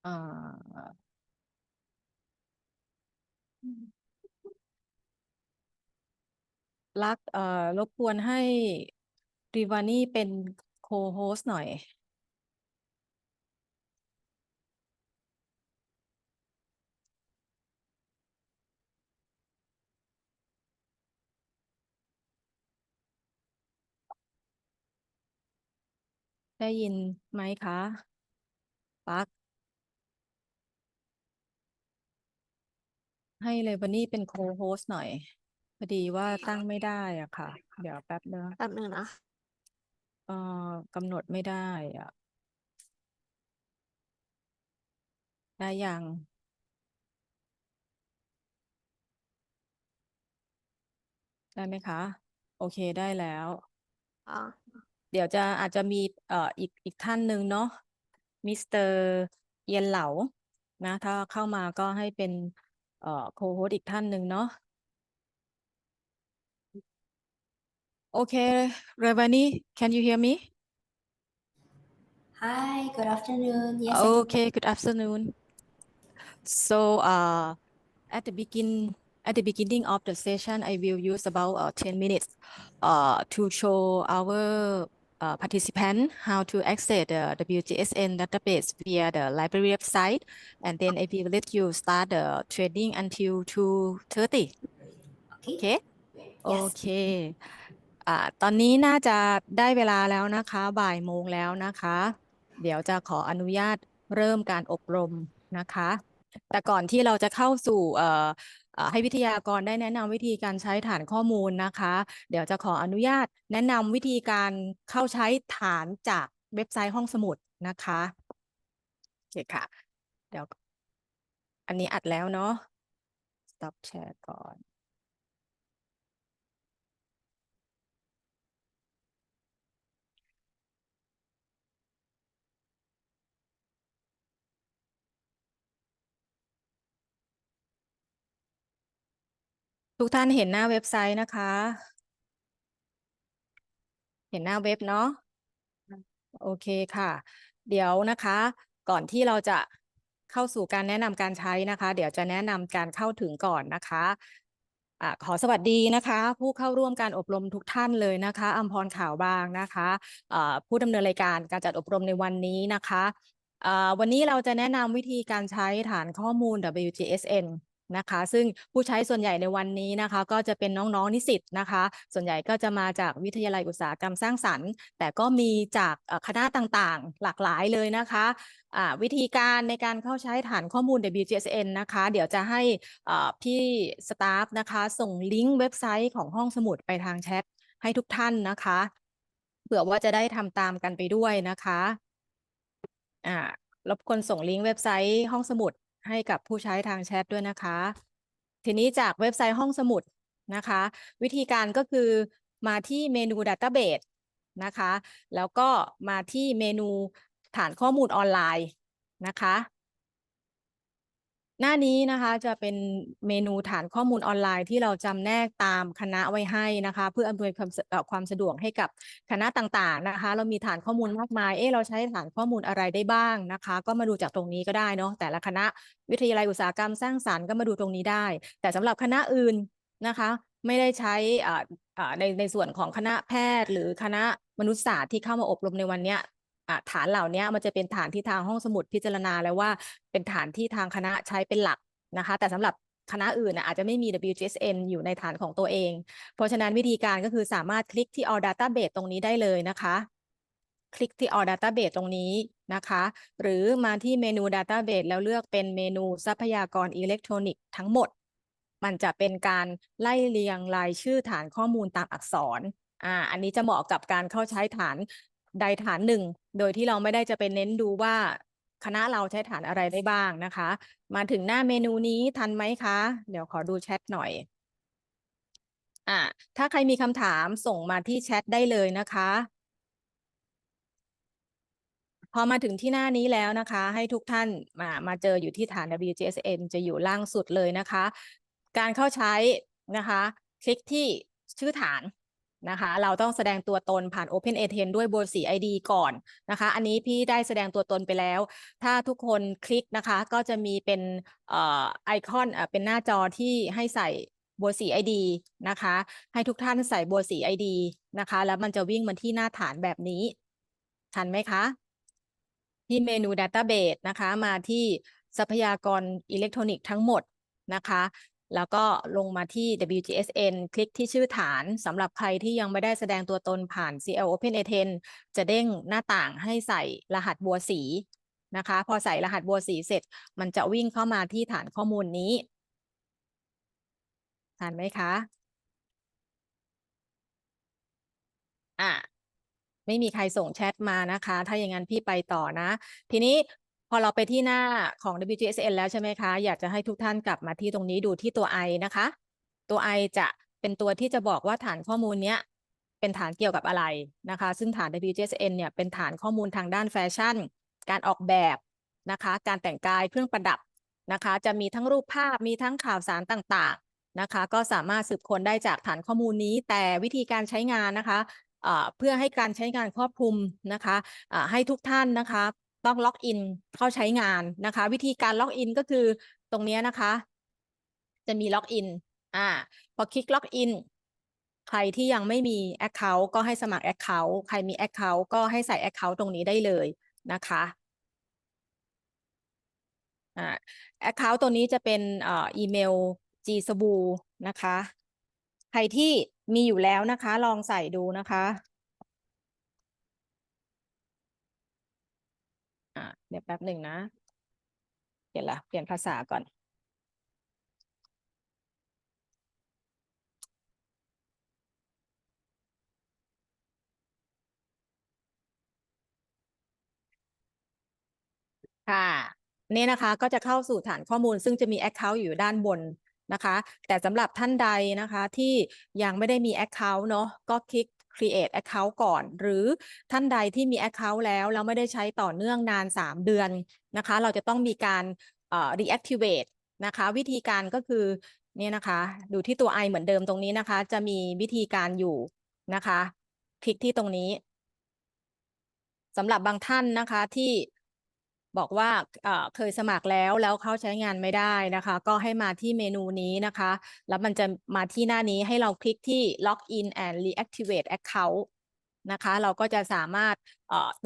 อ่รักรบกวนให้ริวานี่เป็นโคโฮสหน่อยได้ยินไหมคะปักให้เรวานี่เป็นโคโฮสหน่อยพอดีว่าตั้งไม่ได้อ่ะค่ะเดี๋ยวแป๊บนึงแป๊บหนึ่งนะกำหนดไม่ได้อ่ะได้ยังได้ไหมคะโอเคได้แล้วอ่าเดี๋ยวอาจจะมีอีกท่านหนึ่งเนาะมิสเตอร์เอียนเหลานะถ้าเข้ามาก็ให้เป็นโคโฮสอีกท่านหนึ่งเนาะ Okay, Ravani, can you hear me? Hi, good afternoon. Yes, I can. Okay, good afternoon. So, at the beginning of the session, I will use about 10 minutes to show our participant how to access the WGSN database via the library website, and then I will let you start the training until 2:30. Okay. Okay? Yes. โอเคตอนนี้น่าจะได้เวลาแล้วนะคะบ่ายโมงแล้วนะคะ เดี๋ยวจะขออนุญาตเริ่มการอบรมนะคะ แต่ก่อนที่เราจะเข้าสู่ให้วิทยากรได้แนะนำวิธีการใช้ฐานข้อมูลนะคะ เดี๋ยวจะขออนุญาตแนะนำวิธีการเข้าใช้ฐานจากเว็บไซต์ห้องสมุดนะคะโอเคค่ะ เดี๋ยวอันนี้อัดแล้วเนาะ stop share ก่อน ทุกท่านเห็นหน้าเว็บไซต์นะคะ เห็นหน้าเว็บเนาะโอเคค่ะ เดี๋ยวนะคะ ก่อนที่เราจะเข้าสู่การแนะนำการใช้นะคะ เดี๋ยวจะแนะนำการเข้าถึงก่อนนะคะขอสวัสดีนะคะ ผู้เข้าร่วมการอบรมทุกท่านเลยนะคะอัมพรขาวบางนะคะผู้ดำเนินรายการการจัดอบรมในวันนี้นะคะวันนี้เราจะแนะนำวิธีการใช้ฐานข้อมูล WGSN นะคะซึ่งผู้ใช้ส่วนใหญ่ในวันนี้นะคะก็จะเป็นน้องๆนิสิตนะคะส่วนใหญ่ก็จะมาจากวิทยาลัยอุตสาหกรรมสร้างสรรค์แต่ก็มีจากคณะต่างๆหลากหลายเลยนะคะวิธีการในการเข้าใช้ฐานข้อมูล WGSN นะคะเดี๋ยวจะให้พี่สตาฟนะคะส่งลิงก์เว็บไซต์ของห้องสมุดไปทางแชทให้ทุกท่านนะคะเผื่อว่าจะได้ทำตามกันไปด้วยนะคะรบกวนส่งลิงก์เว็บไซต์ห้องสมุดให้กับผู้ใช้ทางแชทด้วยนะคะทีนี้จากเว็บไซต์ห้องสมุดนะคะวิธีการก็คือมาที่เมนู Database นะคะแล้วก็มาที่เมนูฐานข้อมูลออนไลน์นะคะหน้านี้นะคะจะเป็นเมนูฐานข้อมูลออนไลน์ที่เราจำแนกตามคณะไว้ให้นะคะเพื่ออำนวยความสะดวกให้กับคณะต่างๆนะคะเรามีฐานข้อมูลมากมายเราใช้ฐานข้อมูลอะไรได้บ้างนะคะก็มาดูจากตรงนี้ก็ได้เนาะแต่ละคณะวิทยาลัยอุตสาหกรรมสร้างสรรค์ก็มาดูตรงนี้ได้แต่สำหรับคณะอื่นนะคะไม่ได้ใช้ในส่วนของคณะแพทย์หรือคณะมนุษยศาสตร์ที่เข้ามาอบรมในวันนี้ฐานเหล่านี้มันจะเป็นฐานที่ทางห้องสมุดพิจารณาแล้วว่าเป็นฐานที่ทางคณะใช้เป็นหลักนะคะแต่สำหรับคณะอื่นอาจจะไม่มี WGSN อยู่ในฐานของตัวเองเพราะฉะนั้นวิธีการก็คือสามารถคลิกที่ All Database ตรงนี้ได้เลยนะคะคลิกที่ All Database ตรงนี้นะคะหรือมาที่เมนู Database แล้วเลือกเป็นเมนูทรัพยากรอิเล็กทรอนิกส์ทั้งหมดมันจะเป็นการไล่เรียงรายชื่อฐานข้อมูลตามอักษรอันนี้จะเหมาะกับการเข้าใช้ฐานใดฐานหนึ่งโดยที่เราไม่ได้จะไปเน้นดูว่าคณะเราใช้ฐานอะไรได้บ้างนะคะมาถึงหน้าเมนูนี้ทันไหมคะเดี๋ยวขอดูแชทหน่อยถ้าใครมีคำถามส่งมาที่แชทได้เลยนะคะพอมาถึงที่หน้านี้แล้วนะคะให้ทุกท่านมาเจออยู่ที่ฐาน WGSN จะอยู่ล่างสุดเลยนะคะการเข้าใช้นะคะคลิกที่ชื่อฐาน นะคะเราต้องแสดงตัวตนผ่าน OpenATN ด้วยบัวสี ID ก่อนนะคะอันนี้พี่ได้แสดงตัวตนไปแล้วถ้าทุกคนคลิกนะคะก็จะมีเป็นไอคอนเป็นหน้าจอที่ให้ใส่บัวสี ID นะคะให้ทุกท่านใส่บัวสี ID นะคะแล้วมันจะวิ่งมาที่หน้าฐานแบบนี้ทันไหมคะที่เมนู Database นะคะมาที่ทรัพยากรอิเล็กทรอนิกส์ทั้งหมดนะคะแล้วก็ลงมาที่ WGSN คลิกที่ชื่อฐานสำหรับใครที่ยังไม่ได้แสดงตัวตนผ่าน CL OpenATN จะเด้งหน้าต่างให้ใส่รหัสบัวสีนะคะพอใส่รหัสบัวสีเสร็จมันจะวิ่งเข้ามาที่ฐานข้อมูลนี้ทันไหมคะไม่มีใครส่งแชทมานะคะถ้าอย่างนั้นพี่ไปต่อนะทีนี้พอเราไปที่หน้าของ WGSN แล้วใช่ไหมคะอยากจะให้ทุกท่านกลับมาที่ตรงนี้ดูที่ตัว I นะคะตัว I จะเป็นตัวที่จะบอกว่าฐานข้อมูลเนี้ยเป็นฐานเกี่ยวกับอะไรนะคะซึ่งฐาน WGSN เนี่ยเป็นฐานข้อมูลทางด้านแฟชั่นการออกแบบนะคะการแต่งกายเครื่องประดับนะคะจะมีทั้งรูปภาพมีทั้งข่าวสารต่างๆนะคะก็สามารถสืบค้นได้จากฐานข้อมูลนี้แต่วิธีการใช้งานนะคะเพื่อให้การใช้งานครอบคลุมนะคะให้ทุกท่านนะคะต้องล็อกอินเข้าใช้งานนะคะวิธีการล็อกอินก็คือตรงนี้นะคะจะมีล็อกอินพอคลิกล็อกอินใครที่ยังไม่มี Account ก็ให้สมัคร Account ใครมี Account ก็ให้ใส่ Account ตรงนี้ได้เลยนะคะAccount ตัวนี้จะเป็นอีเมล G สบูนะคะใครที่มีอยู่แล้วนะคะลองใส่ดูนะคะเดี๋ยวแป๊บหนึ่งนะเปลี่ยนภาษาก่อนค่ะนี่นะคะก็จะเข้าสู่ฐานข้อมูลซึ่งจะมี Account อยู่ด้านบนนะคะแต่สำหรับท่านใดนะคะที่ยังไม่ได้มี Account เนาะก็คลิก create account ก่อนหรือท่านใดที่มี Account แล้วไม่ได้ใช้ต่อเนื่องนาน3เดือนนะคะเราจะต้องมีการreactivate นะคะวิธีการก็คือเนี่ยนะคะดูที่ตัว I เหมือนเดิมตรงนี้นะคะจะมีวิธีการอยู่นะคะคลิกที่ตรงนี้สำหรับบางท่านนะคะที่บอกว่าเคยสมัครแล้วเขาใช้งานไม่ได้นะคะก็ให้มาที่เมนูนี้นะคะแล้วมันจะมาที่หน้านี้ให้เราคลิกที่ Login and Reactivate Account นะคะเราก็จะสามารถ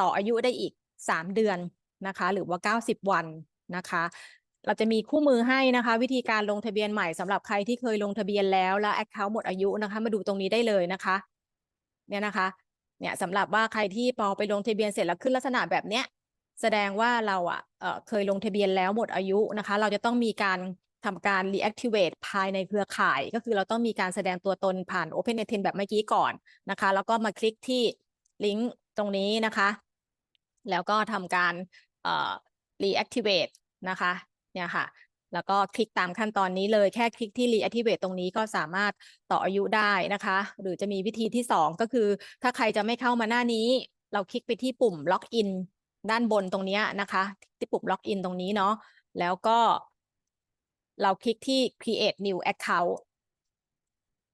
ต่ออายุได้อีก3เดือนนะคะหรือว่า90วันนะคะเราจะมีคู่มือให้นะคะวิธีการลงทะเบียนใหม่สำหรับใครที่เคยลงทะเบียนแล้วAccount หมดอายุนะคะมาดูตรงนี้ได้เลยนะคะเนี่ยนะคะเนี่ยสำหรับว่าใครที่พอไปลงทะเบียนเสร็จแล้วขึ้นลักษณะแบบเนี้ยแสดงว่าเราเคยลงทะเบียนแล้วหมดอายุนะคะเราจะต้องมีการทำการ reactivate ภายในเครือข่ายก็คือเราต้องมีการแสดงตัวตนผ่าน OpenATN แบบเมื่อกี้ก่อนนะคะแล้วก็มาคลิกที่ลิงก์ตรงนี้นะคะแล้วก็ทำการreactivate นะคะเนี่ยค่ะแล้วก็คลิกตามขั้นตอนนี้เลยแค่คลิกที่ reactivate ตรงนี้ก็สามารถต่ออายุได้นะคะหรือจะมีวิธีที่2ก็คือถ้าใครจะไม่เข้ามาหน้านี้เราคลิกไปที่ปุ่ม login ด้านบนตรงนี้นะคะที่ปุ่ม login ตรงนี้เนาะแล้วก็เราคลิกที่ create new account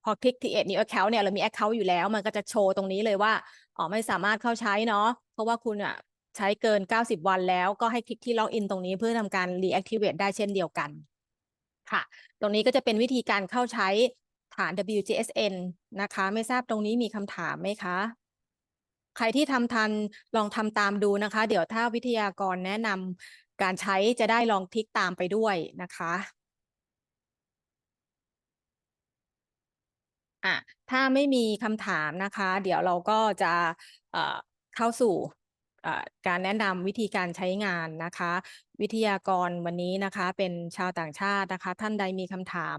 พอคลิก create new account เนี่ยเรามี account อยู่แล้วมันก็จะโชว์ตรงนี้เลยว่าไม่สามารถเข้าใช้เนาะเพราะว่าคุณใช้เกิน90วันแล้วก็ให้คลิกที่ login ตรงนี้เพื่อทำการ reactivate ได้เช่นเดียวกันค่ะตรงนี้ก็จะเป็นวิธีการเข้าใช้ฐาน WGSN นะคะไม่ทราบตรงนี้มีคำถามไหมคะใครที่ทำทันลองทำตามดูนะคะเดี๋ยวถ้าวิทยากรแนะนำการใช้จะได้ลองคลิกตามไปด้วยนะคะถ้าไม่มีคำถามนะคะเดี๋ยวเราก็จะเข้าสู่การแนะนำวิธีการใช้งานนะคะวิทยากรวันนี้นะคะเป็นชาวต่างชาตินะคะท่านใดมีคำถาม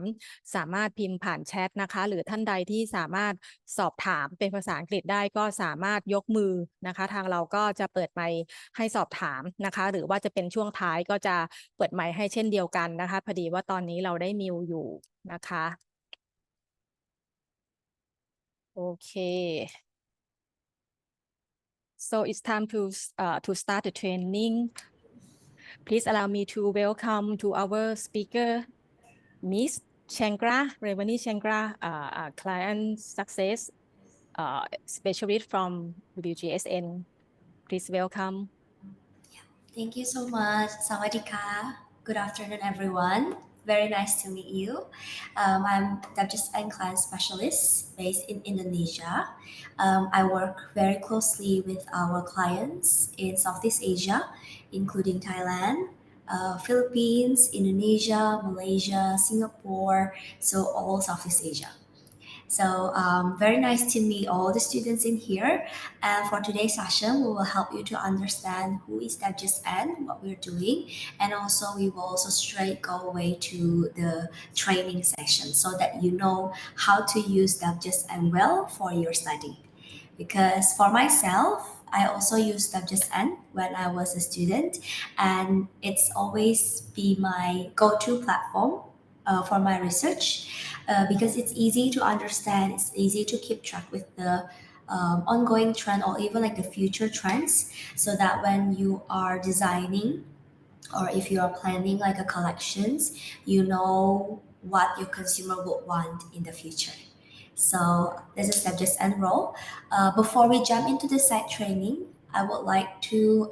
สามารถพิมพ์ผ่านแชทนะคะหรือท่านใดที่สามารถสอบถามเป็นภาษาอังกฤษได้ก็สามารถยกมือนะคะทางเราก็จะเปิดไมค์ให้สอบถามนะคะหรือว่าจะเป็นช่วงท้ายก็จะเปิดไมค์ให้เช่นเดียวกันนะคะพอดีว่าตอนนี้เราได้มิวอยู่นะคะ Okay. So it's time to start the training. Please allow me to welcome to our speaker, Miss Changra, Revani Changra, client success specialist from WGSN. Please welcome. Thank you so much. Sawadika. Good afternoon, everyone. Very nice to meet you. I'm WGSN client specialist based in Indonesia. I work very closely with our clients in Southeast Asia, including Thailand, Philippines, Indonesia, Malaysia, Singapore, so all Southeast Asia. So very nice to meet all the students in here. And for today's session, we will help you to understand who is WGSN, what we're doing, and also we will also straight go away to the training session so that you know how to use WGSN well for your study. Because for myself, I also used WGSN when I was a student, and it's always be my go-to platform for my research because it's easy to understand, it's easy to keep track with the ongoing trend or even like the future trends, so that when you are designing or if you are planning like a collections, you know what your consumer would want in the future. So this is WGSN role. Before we jump into the site training, I would like to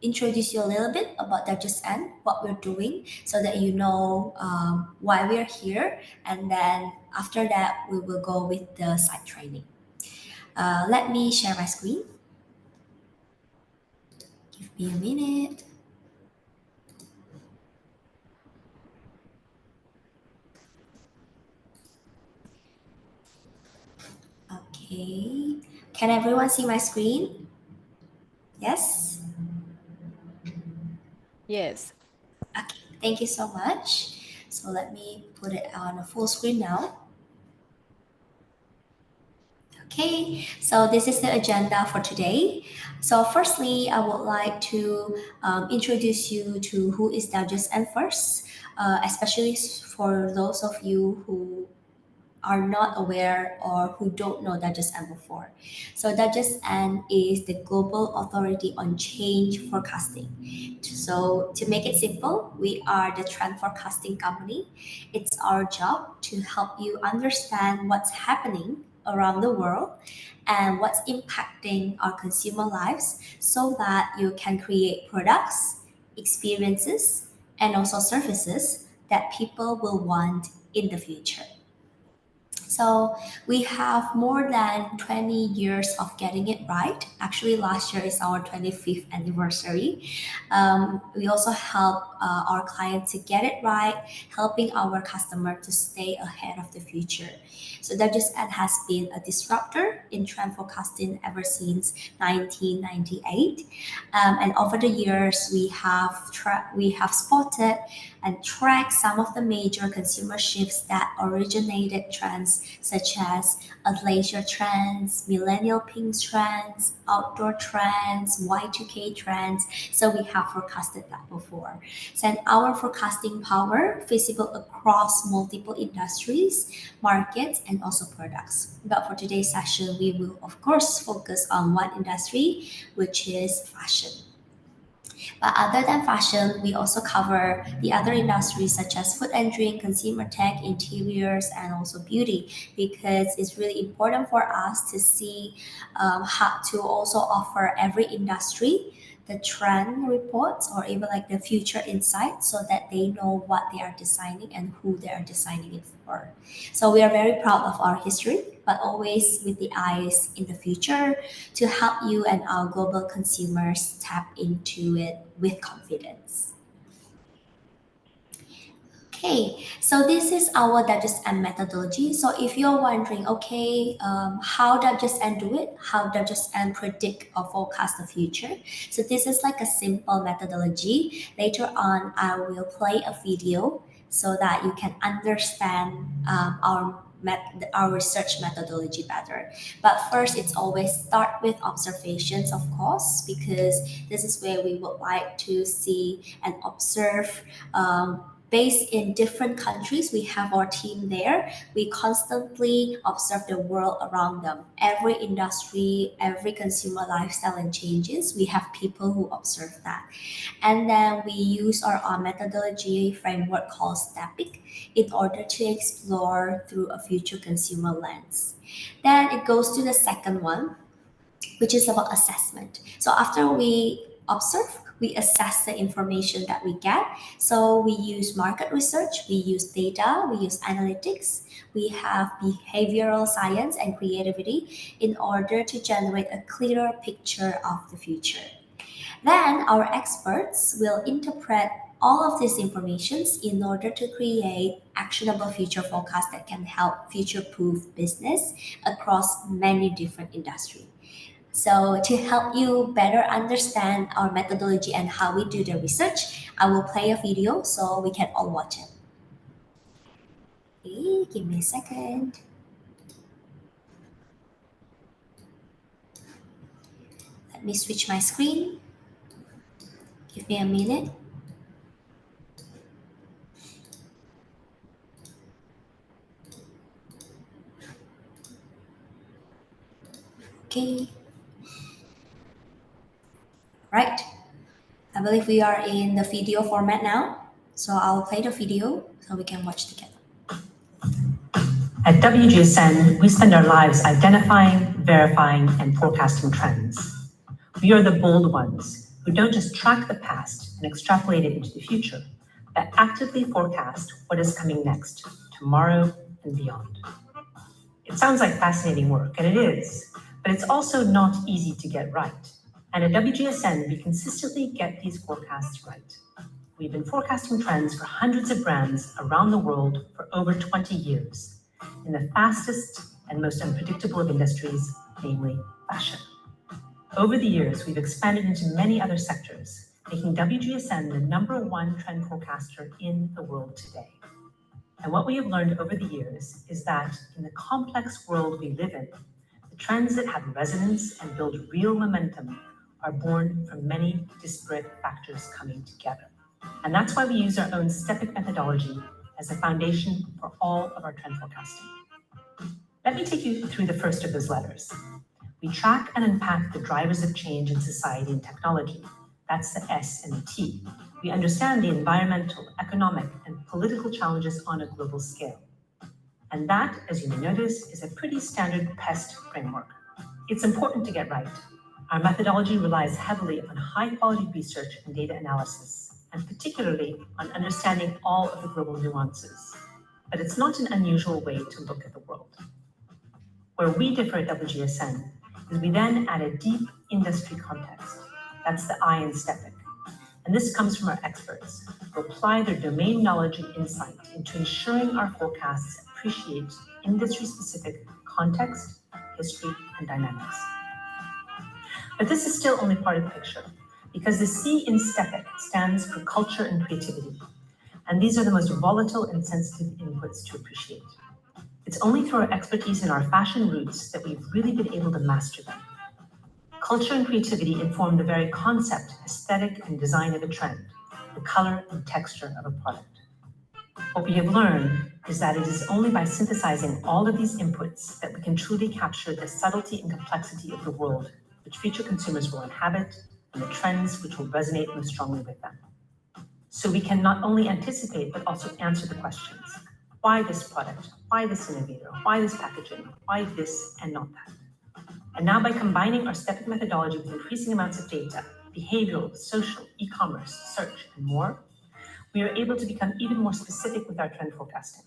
introduce you a little bit about WGSN, what we're doing, so that you know why we're here, and then after that we will go with the site training. Let me share my screen. Give me a minute. Okay, can everyone see my screen? Yes? Yes. Okay, thank you so much. So let me put it on a full screen now. Okay, so this is the agenda for today. So firstly, I would like to introduce you to who is WGSN first, especially for those of you who are not aware or who don't know WGSN before. So WGSN is the Global Authority on Change Forecasting. So to make it simple, we are the trend forecasting company. It's our job to help you understand what's happening around the world and what's impacting our consumer lives so that you can create products, experiences, and also services that people will want in the future. So we have more than 20 years of getting it right. Actually, last year is our 25th anniversary. We also help our clients to get it right, helping our customer to stay ahead of the future. So WGSN has been a disruptor in trend forecasting ever since 1998. And over the years, we have spotted and tracked some of the major consumer shifts that originated trends such as athleisure trends, millennial pink trends, outdoor trends, Y2K trends. So we have forecasted that before. So and our forecasting power visible across multiple industries, markets, and also products. But for today's session, we will of course focus on one industry, which is fashion. But other than fashion, we also cover the other industries such as food and drink, consumer tech, interiors, and also beauty, because it's really important for us to see how to also offer every industry the trend reports or even like the future insights so that they know what they are designing and who they are designing it for. So we are very proud of our history, but always with the eyes in the future to help you and our global consumers tap into it with confidence. Okay, so this is our WGSN methodology. So if you're wondering, okay, how WGSN do it? How WGSN predict or forecast the future? So this is like a simple methodology. Later on, I will play a video so that you can understand our research methodology better. But first, it's always start with observations, of course, because this is where we would like to see and observe based in different countries. We have our team there. We constantly observe the world around them. Every industry, every consumer lifestyle and changes, we have people who observe that. And then we use our methodology framework called STEPIC in order to explore through a future consumer lens. Then it goes to the second one, which is about assessment. So after we observe, we assess the information that we get. So we use market research, we use data, we use analytics, we have behavioral science and creativity in order to generate a clearer picture of the future. Then our experts will interpret all of these informations in order to create actionable future forecasts that can help future-proof business across many different industries. So to help you better understand our methodology and how we do the research, I will play a video so we can all watch it. Okay, give me a second. Let me switch my screen. Give me a minute. Okay. Right. I believe we are in the video format now. So I'll play the video so we can watch together. At WGSN, we spend our lives identifying, verifying, and forecasting trends. We are the bold ones who don't just track the past and extrapolate it into the future, but actively forecast what is coming next, tomorrow and beyond. It sounds like fascinating work, and it is, but it's also not easy to get right. And at WGSN, we consistently get these forecasts right. We've been forecasting trends for hundreds of brands around the world for over 20 years in the fastest and most unpredictable of industries, namely fashion. Over the years, we've expanded into many other sectors, making WGSN the #1 trend forecaster in the world today. And what we have learned over the years is that in the complex world we live in, the trends that have resonance and build real momentum are born from many disparate factors coming together. And that's why we use our own STEPIC methodology as a foundation for all of our trend forecasting. Let me take you through the first of those letters. We track and unpack the drivers of change in society and technology. That's the S and the T. We understand the environmental, economic, and political challenges on a global scale. And that, as you may notice, is a pretty standard PEST framework. It's important to get right. Our methodology relies heavily on high-quality research and data analysis, and particularly on understanding all of the global nuances. But it's not an unusual way to look at the world. Where we differ at WGSN is we then add a deep industry context. That's the I in STEPIC. And this comes from our experts who apply their domain knowledge and insight into ensuring our forecasts appreciate industry-specific context, history, and dynamics. But this is still only part of the picture, because the C in STEPIC stands for culture and creativity. And these are the most volatile and sensitive inputs to appreciate. It's only through our expertise in our fashion roots that we've really been able to master them. Culture and creativity inform the very concept, aesthetic, and design of a trend, the color and texture of a product. What we have learned is that it is only by synthesizing all of these inputs that we can truly capture the subtlety and complexity of the world which future consumers will inhabit and the trends which will resonate most strongly with them. So we can not only anticipate, but also answer the questions. Why this product? Why this innovator? Why this packaging? Why this and not that? And now by combining our STEPIC methodology with increasing amounts of data, behavioral, social, e-commerce, search, and more, we are able to become even more specific with our trend forecasting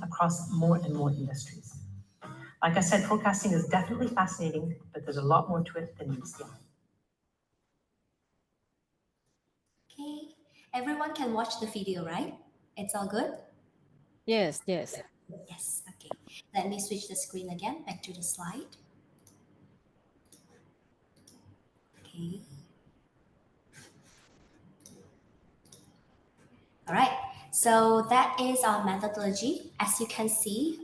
across more and more industries. Like I said, forecasting is definitely fascinating, but there's a lot more to it than meets the eye. Okay, everyone can watch the video, right? It's all good? Yes, yes. Yes, okay. Let me switch the screen again, back to the slide. Okay. All right, So that is our methodology. As you can see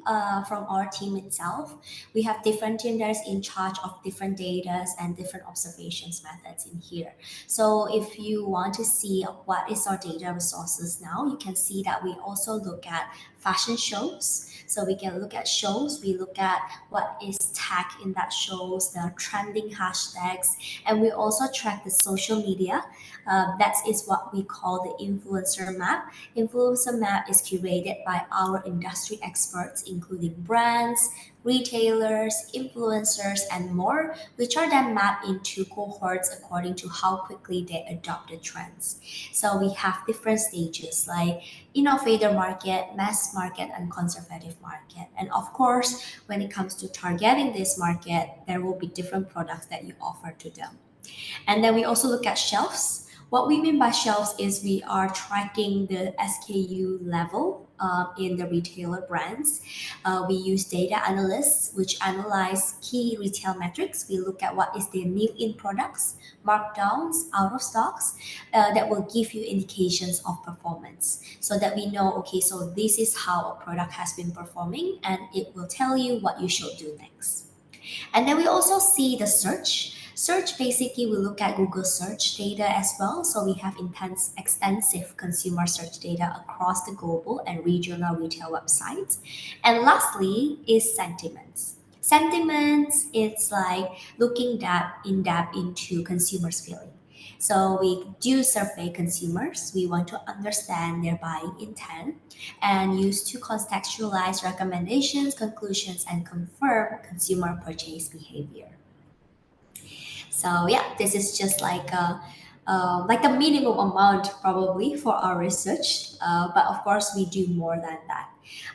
from our team itself, we have different teams in charge of different data and different observations methods in here. So if you want to see what is our data resources now, you can see that we also look at fashion shows. So we can look at shows, we look at what is tagged in that shows, the trending hashtags, and we also track the social media. That is what we call the influencer map. Influencer map is curated by our industry experts, including brands, retailers, influencers, and more, which are then mapped into cohorts according to how quickly they adopt the trends. So we have different stages like innovator market, mass market, and conservative market. And of course, when it comes to targeting this market, there will be different products that you offer to them. And then we also look at shelves. What we mean by shelves is we are tracking the SKU level in the retailer brands. We use data analysts, which analyze key retail metrics. We look at what is the new in products, markdowns, out of stocks, that will give you indications of performance so that we know, okay, so this is how a product has been performing and it will tell you what you should do next. And then we also see the search. Search, basically, we look at Google search data as well. So we have extensive consumer search data across the global and regional retail websites. And lastly is sentiments. Sentiments, it's like looking in depth into consumers' feeling. So we do survey consumers. We want to understand their buying intent and use to contextualize recommendations, conclusions, and confirm consumer purchase behavior. So yeah, this is just like a minimum amount probably for our research, but of course we do more than that.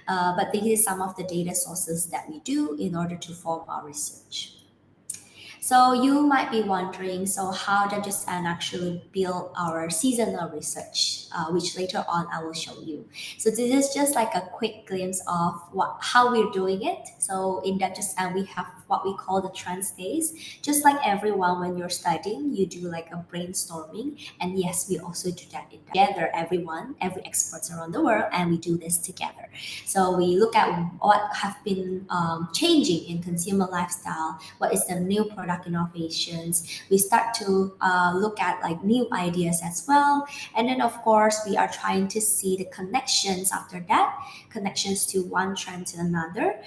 But this is some of the data sources that we do in order to form our research. So you might be wondering, so how does WGSN actually build our seasonal research, which later on I will show you. So this is just like a quick glimpse of how we're doing it. So in WGSN, we have what we call the trends days. Just like everyone, when you're studying, you do like a brainstorming. And yes, we also do that together, every experts around the world, and we do this together. So we look at what have been changing in consumer lifestyle, what is the new product innovations. We start to look at like new ideas as well. And then of course, we are trying to see the connections after that, connections to one trend to another,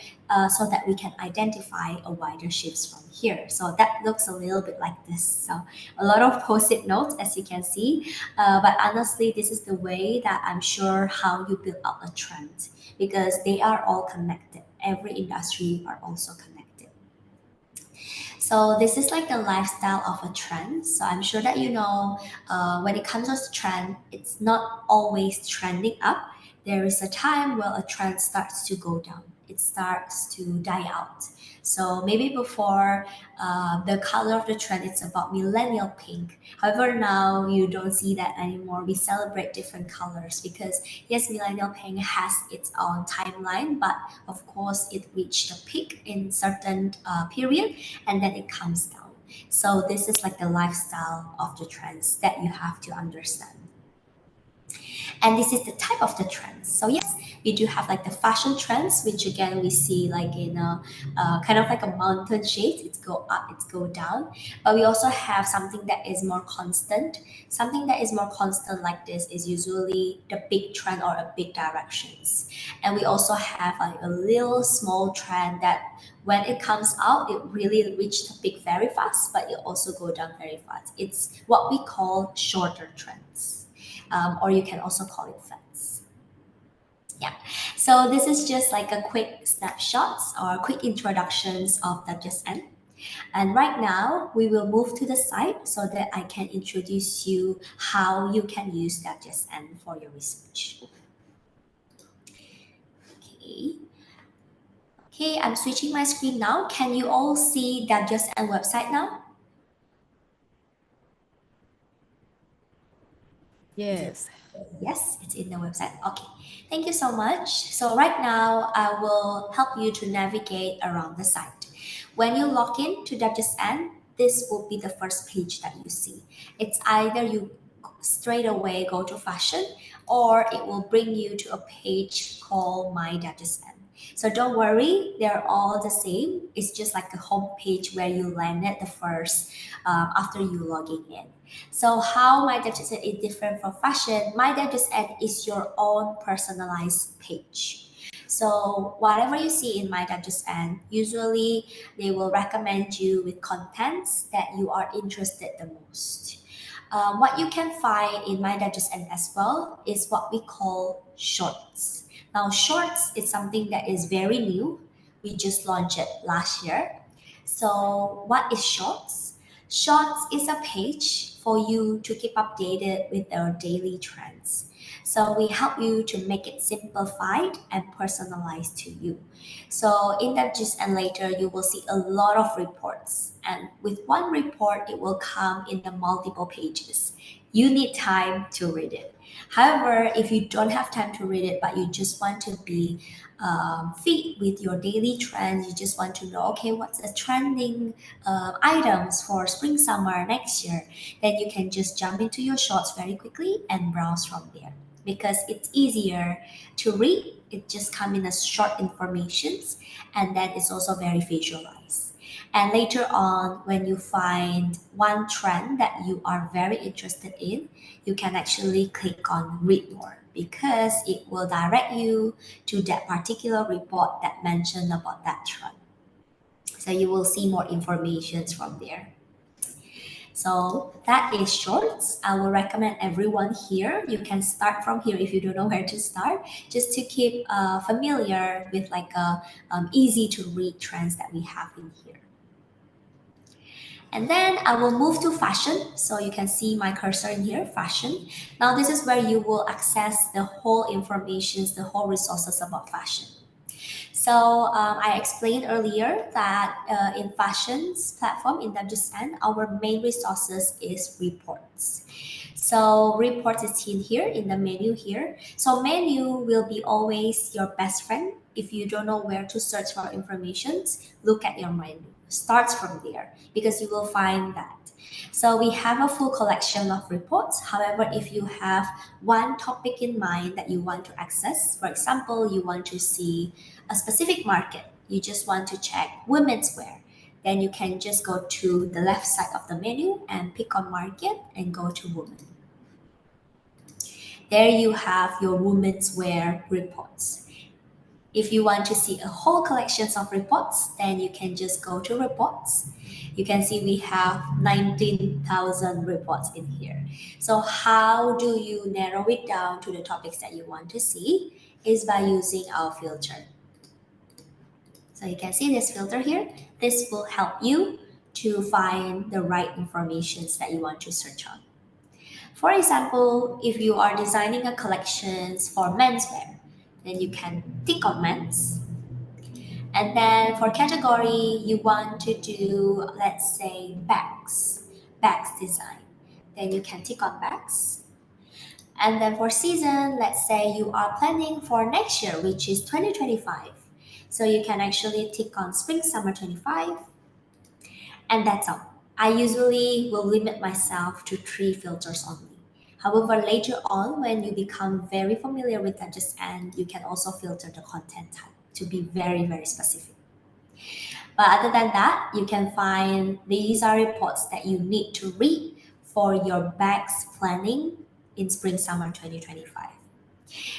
so that we can identify a wider shifts from here. So that looks a little bit like this. So a lot of post-it notes, as you can see, but honestly, this is the way that I'm sure how you build up a trend, because they are all connected. Every industry are also connected. So this is like the lifestyle of a trend. So I'm sure that you know, when it comes to trend, it's not always trending up. There is a time where a trend starts to go down. It starts to die out. So maybe before, the color of the trend, it's about millennial pink. However, now you don't see that anymore. We celebrate different colors because yes, millennial pink has its own timeline, but of course it reached a peak in certain period and then it comes down. So this is like the lifestyle of the trends that you have to understand. And this is the type of the trends. So yes, we do have like the fashion trends, which again we see like in a kind of like a mountain shape. It's go up, it's go down. But we also have something that is more constant. Something that is more constant like this is usually the big trend or a big directions. And we also have like a little small trend that when it comes out, it really reaches the peak very fast, but it also go down very fast. It's what we call shorter trends. Or you can also call it fads. Yeah, so this is just like a quick snapshots or quick introductions of WGSN. And right now, we will move to the site so that I can introduce you how you can use WGSN for your research. Okay, I'm switching my screen now. Can you all see WGSN website now? Yes. Yes, it's in the website. Okay, thank you so much. So right now, I will help you to navigate around the site. When you log in to WGSN, this will be the first page that you see. It's either you straight away go to fashion, or it will bring you to a page called My WGSN. So don't worry, they're all the same. It's just like a home page where you landed the first after you logging in. So how My WGSN is different from fashion? My WGSN is your own personalized page. So whatever you see in My WGSN, usually they will recommend you with contents that you are interested the most. What you can find in My WGSN as well is what we call shorts. Now, shorts is something that is very new. We just launched it last year. So what is shorts? Shorts is a page for you to keep updated with our daily trends. So we help you to make it simplified and personalized to you. So in that and later, you will see a lot of reports. And with one report, it will come in the multiple pages. You need time to read it. However, if you don't have time to read it, but you just want to be fit with your daily trends, you just want to know, okay, what's the trending items for spring, summer next year, then you can just jump into your shorts very quickly and browse from there. Because it's easier to read, it just comes in as short informations, and then it's also very visualized. And later on, when you find one trend that you are very interested in, you can actually click on read more, because it will direct you to that particular report that mentioned about that trend. So you will see more information from there. So that is shorts. I will recommend everyone here. You can start from here if you don't know where to start, just to keep familiar with like a easy to read trends that we have in here. And then I will move to fashion. So you can see my cursor in here, fashion. Now this is where you will access the whole information, the whole resources about fashion. So I explained earlier that in fashion's platform in WGSN, our main resources is reports. So reports is seen here in the menu here. So menu will be always your best friend. If you don't know where to search for information, look at your menu. Starts from there because you will find that. So we have a full collection of reports. However, if you have one topic in mind that you want to access, for example, you want to see a specific market, you just want to check women's wear, then you can just go to the left side of the menu and pick on market and go to women. There you have your women's wear reports. If you want to see a whole collection of reports, then you can just go to reports. You can see we have 19,000 reports in here. So how do you narrow it down to the topics that you want to see? Is by using our filter. So you can see this filter here. This will help you to find the right information that you want to search on. For example, if you are designing a collection for menswear, then you can tick on men's. And then for category, you want to do, let's say, bags design. Then you can tick on bags. And then for season, let's say you are planning for next year, which is 2025. So you can actually tick on spring, summer 25. And that's all. I usually will limit myself to 3 filters only. However, later on, when you become very familiar with WGSN, you can also filter the content type to be very, very specific. But other than that, you can find these are reports that you need to read for your bags planning in spring, summer 2025.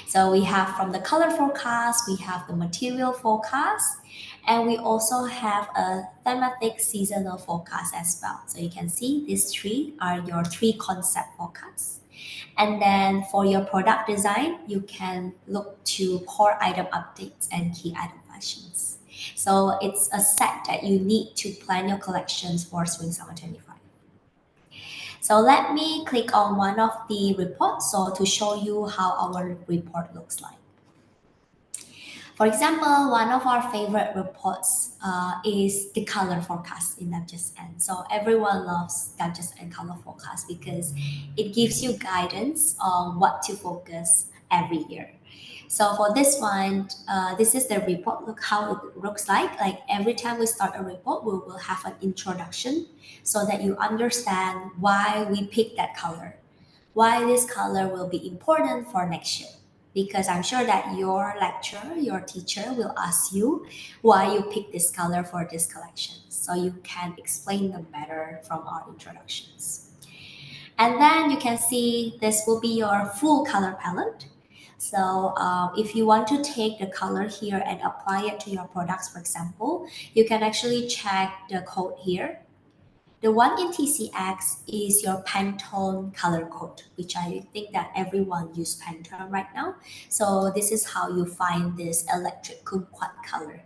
So we have from the color forecast, we have the material forecast, and we also have a thematic seasonal forecast as well. So you can see these 3 are your 3 concept forecasts. And then for your product design, you can look to core item updates and key item fashions. So it's a set that you need to plan your collections for spring summer 25. So let me click on one of the reports so to show you how our report looks like. For example, one of our favorite reports is the color forecast in WGSN. So everyone loves WGSN color forecast because it gives you guidance on what to focus every year. So for this one, this is the report. Look how it looks like. Like every time we start a report, we will have an introduction so that you understand why we picked that color. why this color will be important for next year. Because I'm sure that your lecturer, your teacher will ask you why you picked this color for this collection. So you can explain them better from our introductions. And then you can see this will be your full color palette. So if you want to take the color here and apply it to your products, for example, you can actually check the code here. The one in TCX is your Pantone color code, which I think that everyone uses Pantone right now. So this is how you find this electric kumquat color.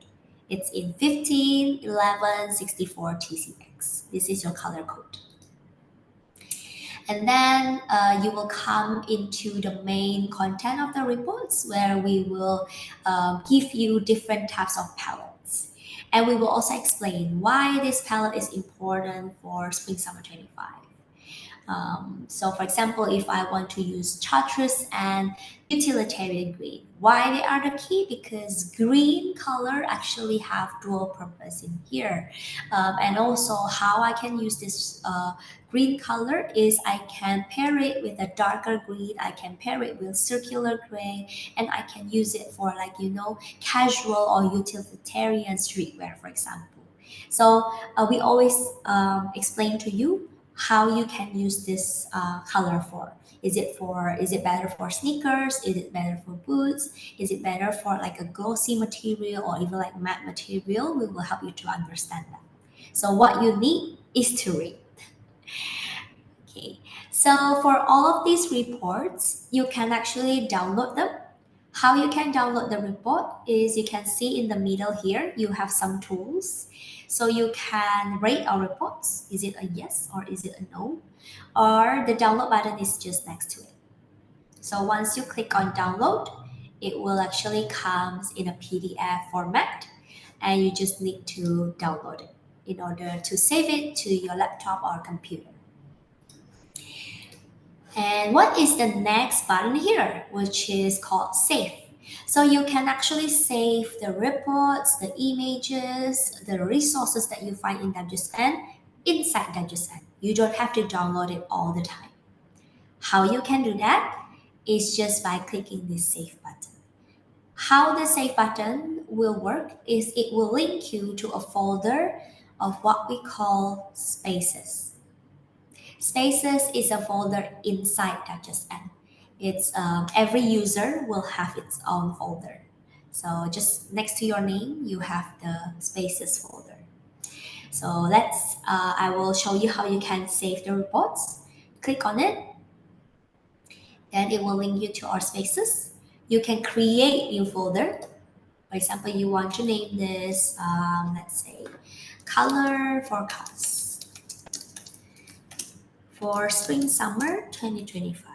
It's in 15, 11, 64 TCX. This is your color code. And then you will come into the main content of the reports where we will give you different types of palettes. And we will also explain why this palette is important for Spring Summer 25. So for example, if I want to use chartreuse and utilitarian green, why they are the key? Because green color actually have dual purpose in here. And also how I can use this green color is I can pair it with a darker green, I can pair it with circular gray, and I can use it for casual or utilitarian streetwear, for example. So we always explain to you how you can use this color for. Is it better for sneakers? Is it better for boots? Is it better for like a glossy material or even like matte material? We will help you to understand that. So what you need is to read. Okay, so for all of these reports, you can actually download them. How you can download the report is you can see in the middle here, you have some tools. So you can rate our reports. Is it a yes or is it a no? Or the download button is just next to it. So once you click on download, it will actually come in a PDF format and you just need to download it in order to save it to your laptop or computer. And what is the next button here, which is called save. So you can actually save the reports, the images, the resources that you find in WGSN inside WGSN. You don't have to download it all the time. How you can do that is just by clicking this save button. How the save button will work is it will link you to a folder of what we call spaces. Spaces is a folder inside WGSN. It's every user will have its own folder. So just next to your name, you have the spaces folder. So I will show you how you can save the reports. Click on it. Then it will link you to our spaces. You can create new folder. For example, you want to name this, let's say, color forecast for spring summer 2025.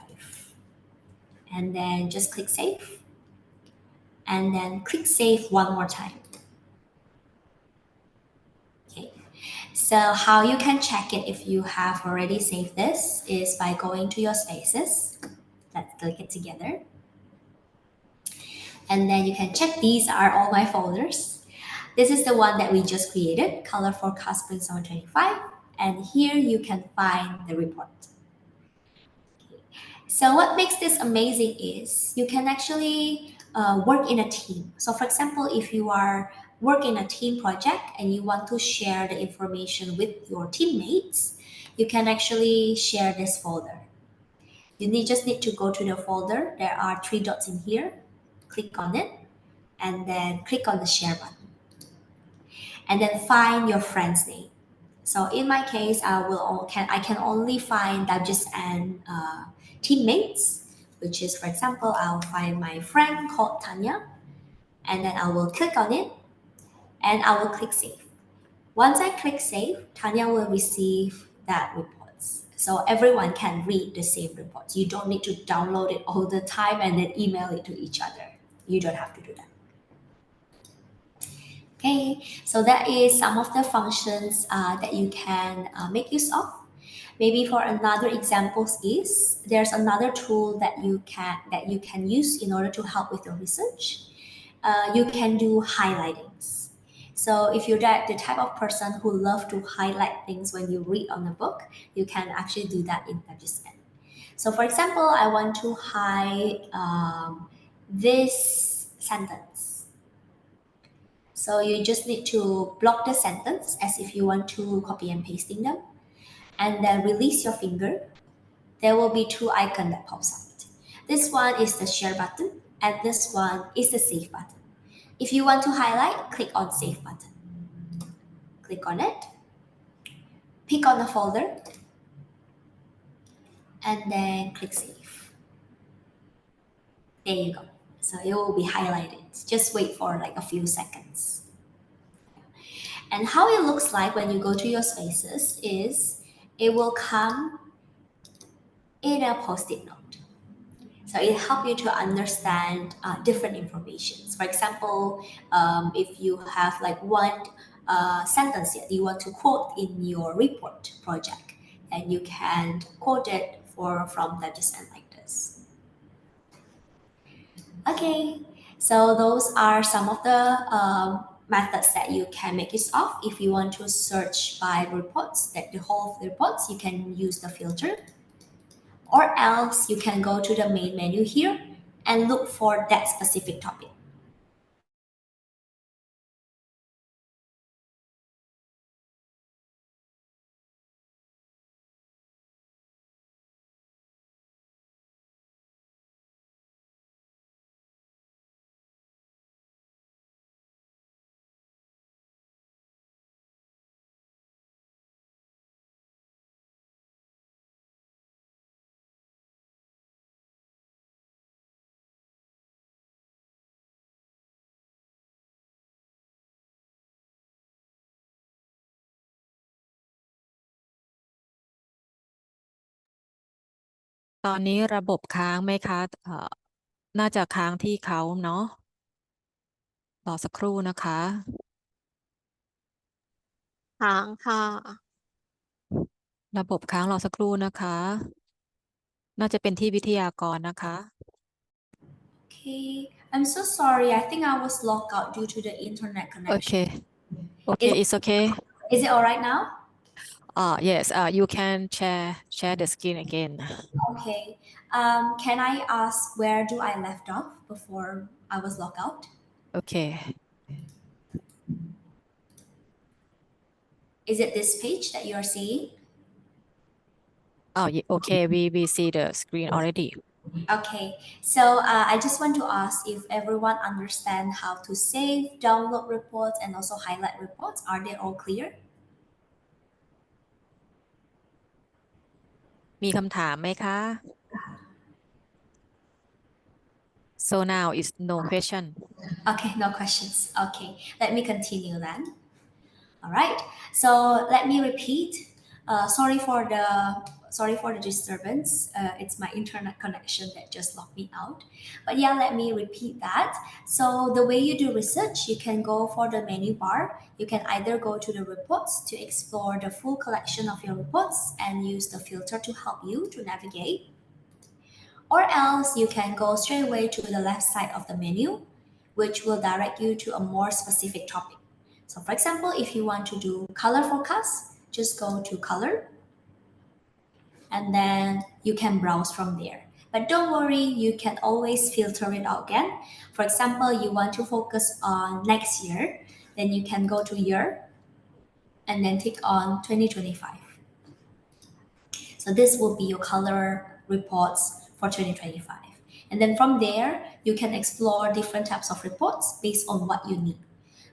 And then just click save. And then click save one more time. Okay. So how you can check it if you have already saved this is by going to your spaces. Let's click it together. And then you can check these are all my folders. This is the one that we just created, color forecast spring summer 25. And here you can find the report. Okay. So what makes this amazing is you can actually work in a team. So for example, if you are working a team project and you want to share the information with your teammates, you can actually share this folder. You just need to go to the folder. There are 3 dots in here. Click on it and then click on the share button. And then find your friend's name. So in my case, I can only find WGSN teammates, which is, for example, I'll find my friend called Tanya, and then I will click on it, and I will click save. Once I click save, Tanya will receive that reports. So everyone can read the same reports. You don't need to download it all the time and then email it to each other. You don't have to do that. Okay, so that is some of the functions that you can make use of. Maybe for another examples is there's another tool that you can use in order to help with your research. You can do highlightings. So if you're the type of person who love to highlight things when you read on a book, you can actually do that in WGSN. So for example, I want to hide this sentence. So you just need to block the sentence as if you want to copy and pasting them, and then release your finger. There will be two icons that pops up. This one is the share button, and this one is the save button. If you want to highlight, click on save button. Click on it, pick on the folder, and then click save. There you go. So it will be highlighted. Just wait for like a few seconds. And how it looks like when you go to your spaces is it will come in a post-it note. So it helps you to understand different information. For example, if you have like one sentence that you want to quote in your report project, then you can quote it from WGSN like this. Okay, so those are some of the methods that you can make use of. If you want to search by reports, that the whole of the reports, you can use the filter. Or else you can go to the main menu here and look for that specific topic.ตอนนี้ระบบค้างไหมคะน่าจะค้างที่เขาเนาะรอสักครู่นะคะ ค้างค่ะ ระบบค้างรอสักครู่นะคะ น่าจะเป็นที่วิทยากรนะคะ Okay, I'm so sorry. I think I was locked out due to the internet connection. Okay, it's okay. Is it all right now? Yes, you can share the screen again. Okay. Can I ask where do I left off before I was locked out? Okay. Is it this page that you are seeing? Oh, yeah, okay, we see the screen already. Okay, so I just want to ask if everyone understand how to save, download reports, and also highlight reports. Are they all clear? มีคำถามไหมคะ So now is no question. Okay, no questions. Okay, let me continue then. All right, so let me repeat. Sorry for the disturbance. It's my internet connection that just locked me out. But yeah, let me repeat that. So the way you do research, you can go for the menu bar. You can either go to the reports to explore the full collection of your reports and use the filter to help you to navigate. Or else you can go straight away to the left side of the menu, which will direct you to a more specific topic. So for example, if you want to do color forecast, just go to color and then you can browse from there. But don't worry, you can always filter it out again. For example, you want to focus on next year, then you can go to year and then tick on 2025. So this will be your color reports for 2025. And then from there, you can explore different types of reports based on what you need.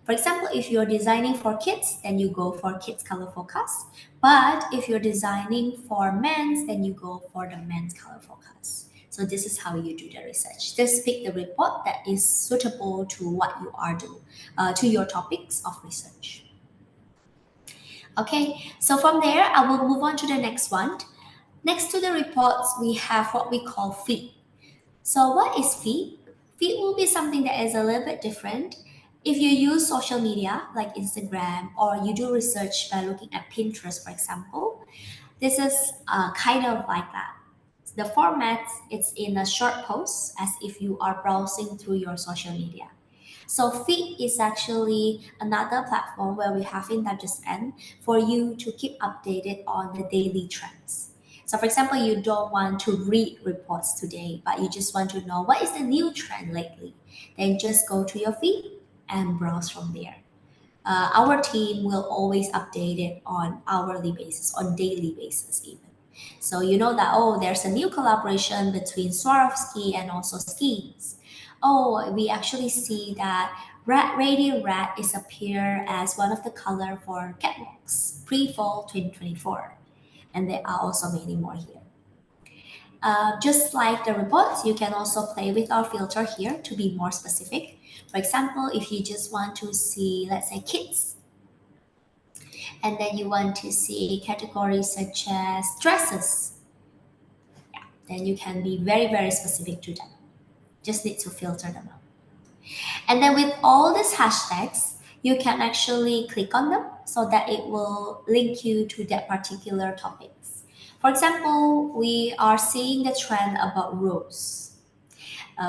For example, if you're designing for kids, then you go for kids color forecast. But if you're designing for men's, then you go for the men's color forecast. So this is how you do the research. Just pick the report that is suitable to what you are doing, to your topics of research. Okay, so from there, I will move on to the next one. Next to the reports, we have what we call feed. So what is feed? Feed will be something that is a little bit different. If you use social media like Instagram or you do research by looking at Pinterest, for example, this is kind of like that. The format, it's in a short post as if you are browsing through your social media. So feed is actually another platform where we have in WGSN for you to keep updated on the daily trends. So for example, you don't want to read reports today, but you just want to know what is the new trend lately. Then just go to your feed and browse from there. Our team will always update it on hourly basis, on daily basis even. So you know that, oh, there's a new collaboration between Swarovski and also Skis. Oh, we actually see that radiant red is appear as one of the color for catwalks, pre-fall 2024. And there are also many more here. Just like the reports, you can also play with our filter here to be more specific. For example, if you just want to see, let's say, kids, and then you want to see categories such as dresses, then you can be very, very specific to them. Just need to filter them out. And then with all these hashtags, you can actually click on them so that it will link you to that particular topics. For example, we are seeing the trend about rose.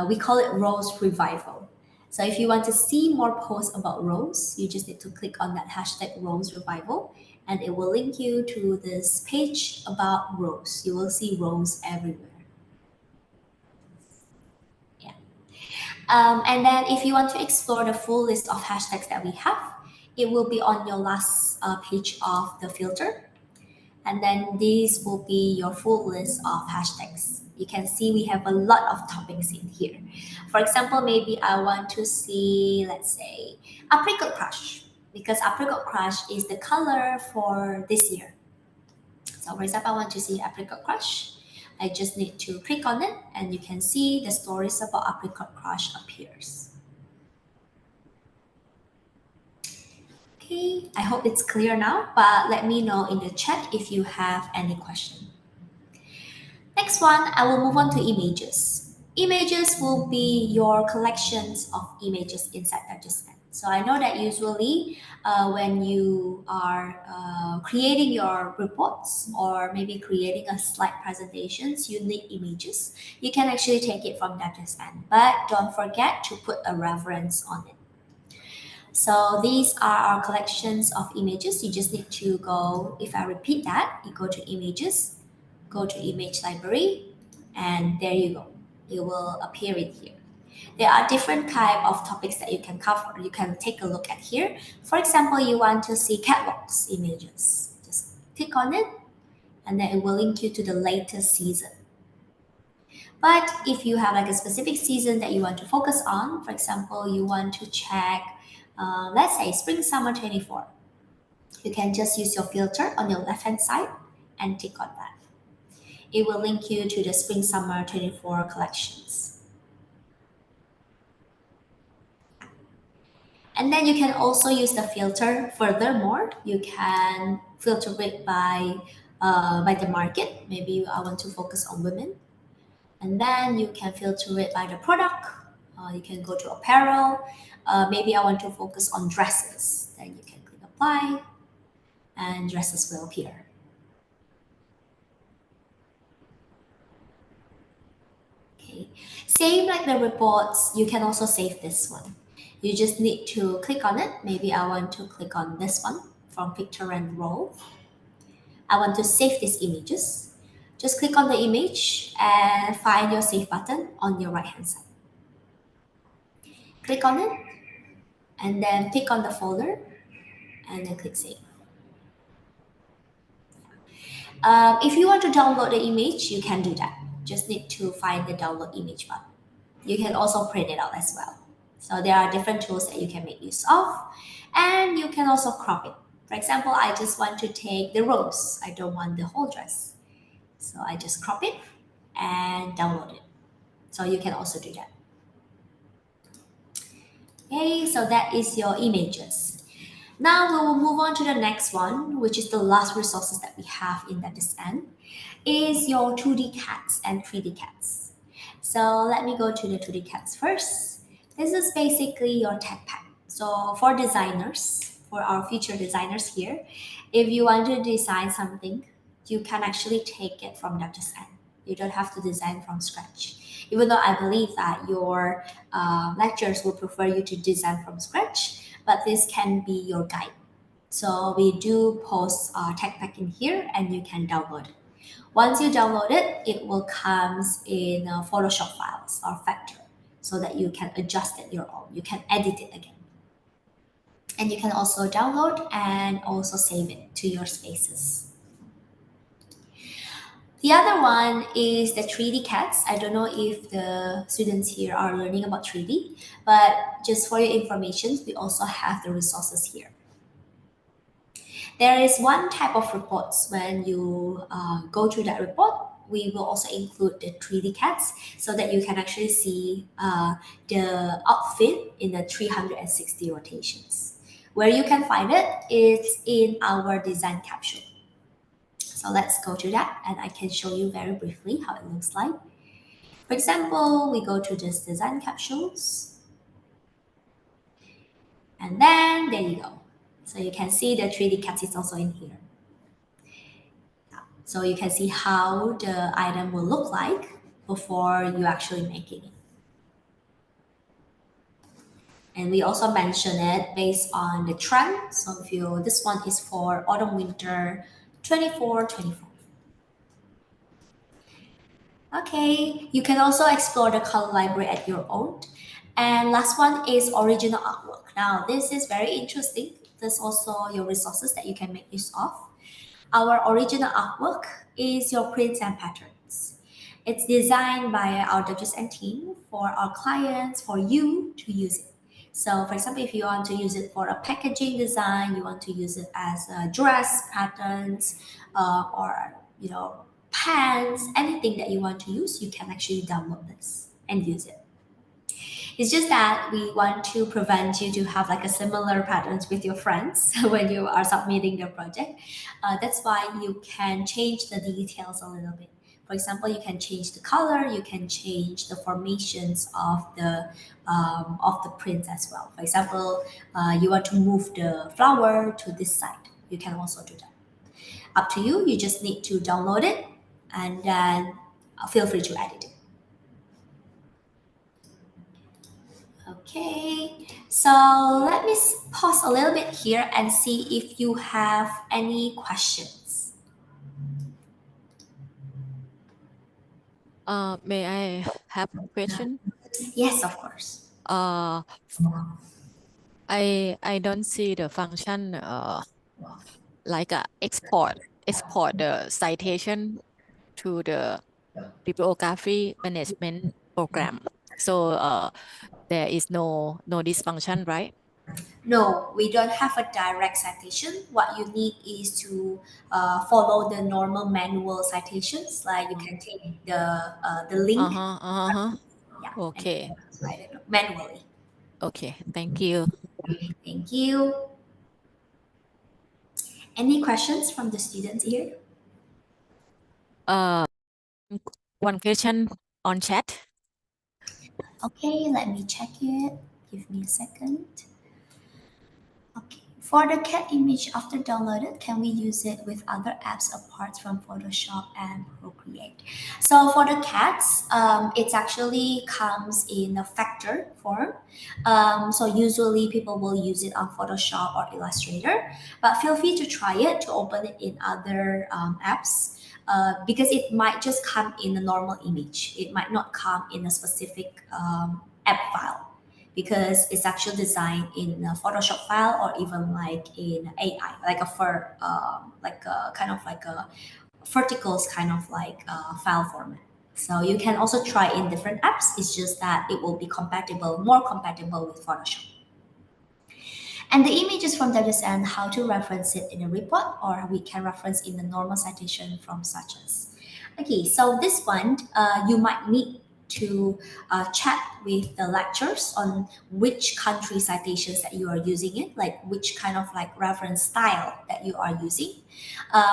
We call it rose revival. So if you want to see more posts about rose, you just need to click on that hashtag rose revival, and it will link you to this page about rose. You will see rose everywhere. Yeah. And then if you want to explore the full list of hashtags that we have, it will be on your last page of the filter. And then this will be your full list of hashtags. You can see we have a lot of topics in here. For example, maybe I want to see, let's say, apricot crush, because apricot crush is the color for this year. So for example, I want to see apricot crush. I just need to click on it, and you can see the stories about apricot crush appears. Okay, I hope it's clear now, but let me know in the chat if you have any question. Next one, I will move on to images. Images will be your collections of images inside WGSN. So I know that usually when you are creating your reports or maybe creating a slide presentations, you need images. You can actually take it from WGSN, but don't forget to put a reference on it. So these are our collections of images. You just need to go, if I repeat that, you go to images, go to image library, and there you go. It will appear in here. There are different type of topics that you can cover. You can take a look at here. For example, you want to see catwalks images. Just click on it, and then it will link you to the latest season. But if you have like a specific season that you want to focus on, for example, you want to check let's say spring summer 24, you can just use your filter on your left hand side and click on that. It will link you to the spring summer 24 collections. And then you can also use the filter. Furthermore, you can filter it by the market. Maybe I want to focus on women, and then you can filter it by the product. You can go to apparel. Maybe I want to focus on dresses. Then you can click apply, and dresses will appear. Okay. Same like the reports, you can also save this one. You just need to click on it. Maybe I want to click on this one from picture and roll. I want to save these images. Just click on the image and find your save button on your right hand side. Click on it, and then pick on the folder, and then click save. If you want to download the image, you can do that. Just need to find the download image button. You can also print it out as well. So there are different tools that you can make use of, and you can also crop it. For example, I just want to take the rose. I don't want the whole dress. So I just crop it and download it. So you can also do that. Okay, so that is your images. Now we will move on to the next one, which is the last resources that we have in WGSN, is your 2D cats and 3D cats. So let me go to the 2D cats first. This is basically your tech pack. So for designers, for our future designers here, if you want to design something, you can actually take it from WGSN. You don't have to design from scratch. Even though I believe that your lecturers will prefer you to design from scratch, but this can be your guide. So we do post tech pack in here, and you can download it. Once you download it, it will come in Photoshop files or Factor so that you can adjust it your own. You can edit it again. And you can also download and also save it to your spaces. The other one is the 3D cats. I don't know if the students here are learning about 3D, but just for your information, we also have the resources here. There is one type of reports when you go through that report, we will also include the 3D cats so that you can actually see the outfit in the 360 rotations. Where you can find it is in our design capsule. So let's go to that and I can show you very briefly how it looks like. For example, we go to this design capsules. And then there you go. So you can see the 3D cat is also in here. So you can see how the item will look like before you actually making it. And we also mention it based on the trend. So if you, this one is for autumn winter 24-25. Okay, you can also explore the color library at your own. And last one is original artwork. Now this is very interesting. There's also your resources that you can make use of. Our original artwork is your prints and patterns. It's designed by our WGSN team for our clients, for you to use it. So for example, if you want to use it for a packaging design, you want to use it as a dress patterns or pants, anything that you want to use, you can actually download this and use it. It's just that we want to prevent you to have like a similar patterns with your friends when you are submitting your project. That's why you can change the details a little bit. For example, you can change the color, you can change the formations of the print as well. For example, you want to move the flower to this side. You can also do that. Up to you. You just need to download it and then feel free to edit it. Okay, so let me pause a little bit here and see if you have any questions. May I have a question? Yes, of course. I don't see the function like export the citation to the bibliography management program. So there is no this function, right? No, we don't have a direct citation. What you need is to follow the normal manual citations. Like you can take the link. Yeah, Okay. write it manually. Okay. Thank you. Thank you. Any questions from the students here? One question on chat. Okay, let me check it. Give me a second. Okay, for the cat image after downloaded, can we use it with other apps apart from Photoshop and Procreate? So for the cats, it actually comes in a factor form. So usually people will use it on Photoshop or Illustrator, but feel free to try it to open it in other apps. Because it might just come in a normal image. It might not come in a specific app file because it's actually designed in a Photoshop file or even like in AI, like a kind of like a verticals kind of like file format. So you can also try in different apps. It's just that it will be more compatible with Photoshop. And the images from WGSN, how to reference it in a report, or we can reference in the normal citation from such as. Okay, so this one, you might need to chat with the lecturers on which country citations that you are using it, like which kind of like reference style that you are using.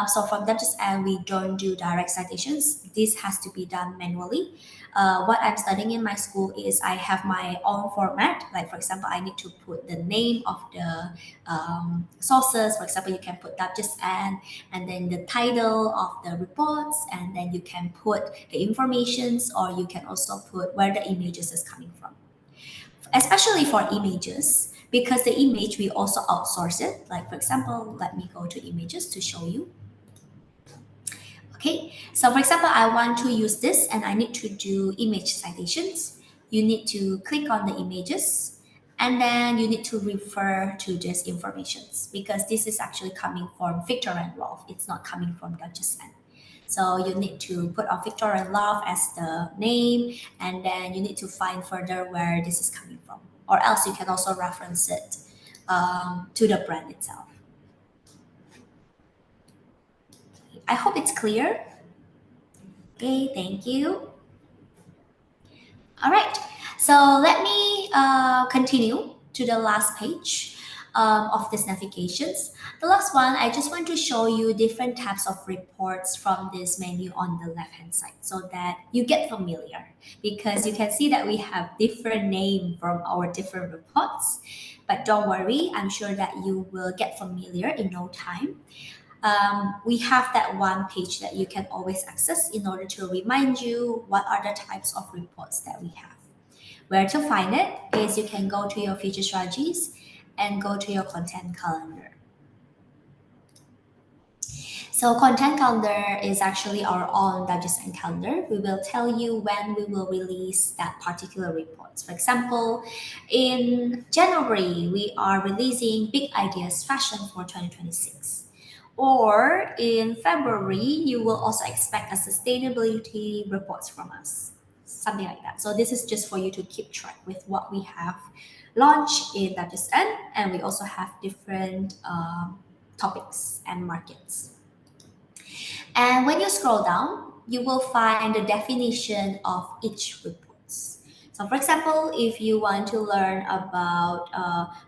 So from WGSN, we don't do direct citations. This has to be done manually. What I'm studying in my school is I have my own format. Like for example, I need to put the name of the sources. For example, you can put WGSN and then the title of the reports, and then you can put the informations, or you can also put where the images is coming from. Especially for images, because the image we also outsource it. Like for example, let me go to images to show you. Okay, so for example, I want to use this and I need to do image citations. You need to click on the images and then you need to refer to these informations because this is actually coming from Victor and Rolf. It's not coming from WGSN. So you need to put on Victor and Rolf as the name and then you need to find further where this is coming from. Or else you can also reference it to the brand itself. I hope it's clear. Okay, thank you. All right, so let me continue to the last page of this navigations. The last one, I just want to show you different types of reports from this menu on the left-hand side so that you get familiar because you can see that we have different names from our different reports. But don't worry, I'm sure that you will get familiar in no time. We have that one page that you can always access in order to remind you what are the types of reports that we have. Where to find it is you can go to your future strategies and go to your content calendar. So content calendar is actually our own WGSN calendar. We will tell you when we will release that particular report. For example, in January, we are releasing Big Ideas Fashion for 2026. Or in February, you will also expect a sustainability reports from us, something like that. So this is just for you to keep track with what we have launched in WGSN, and we also have different topics and markets. And when you scroll down, you will find the definition of each report. So for example, if you want to learn about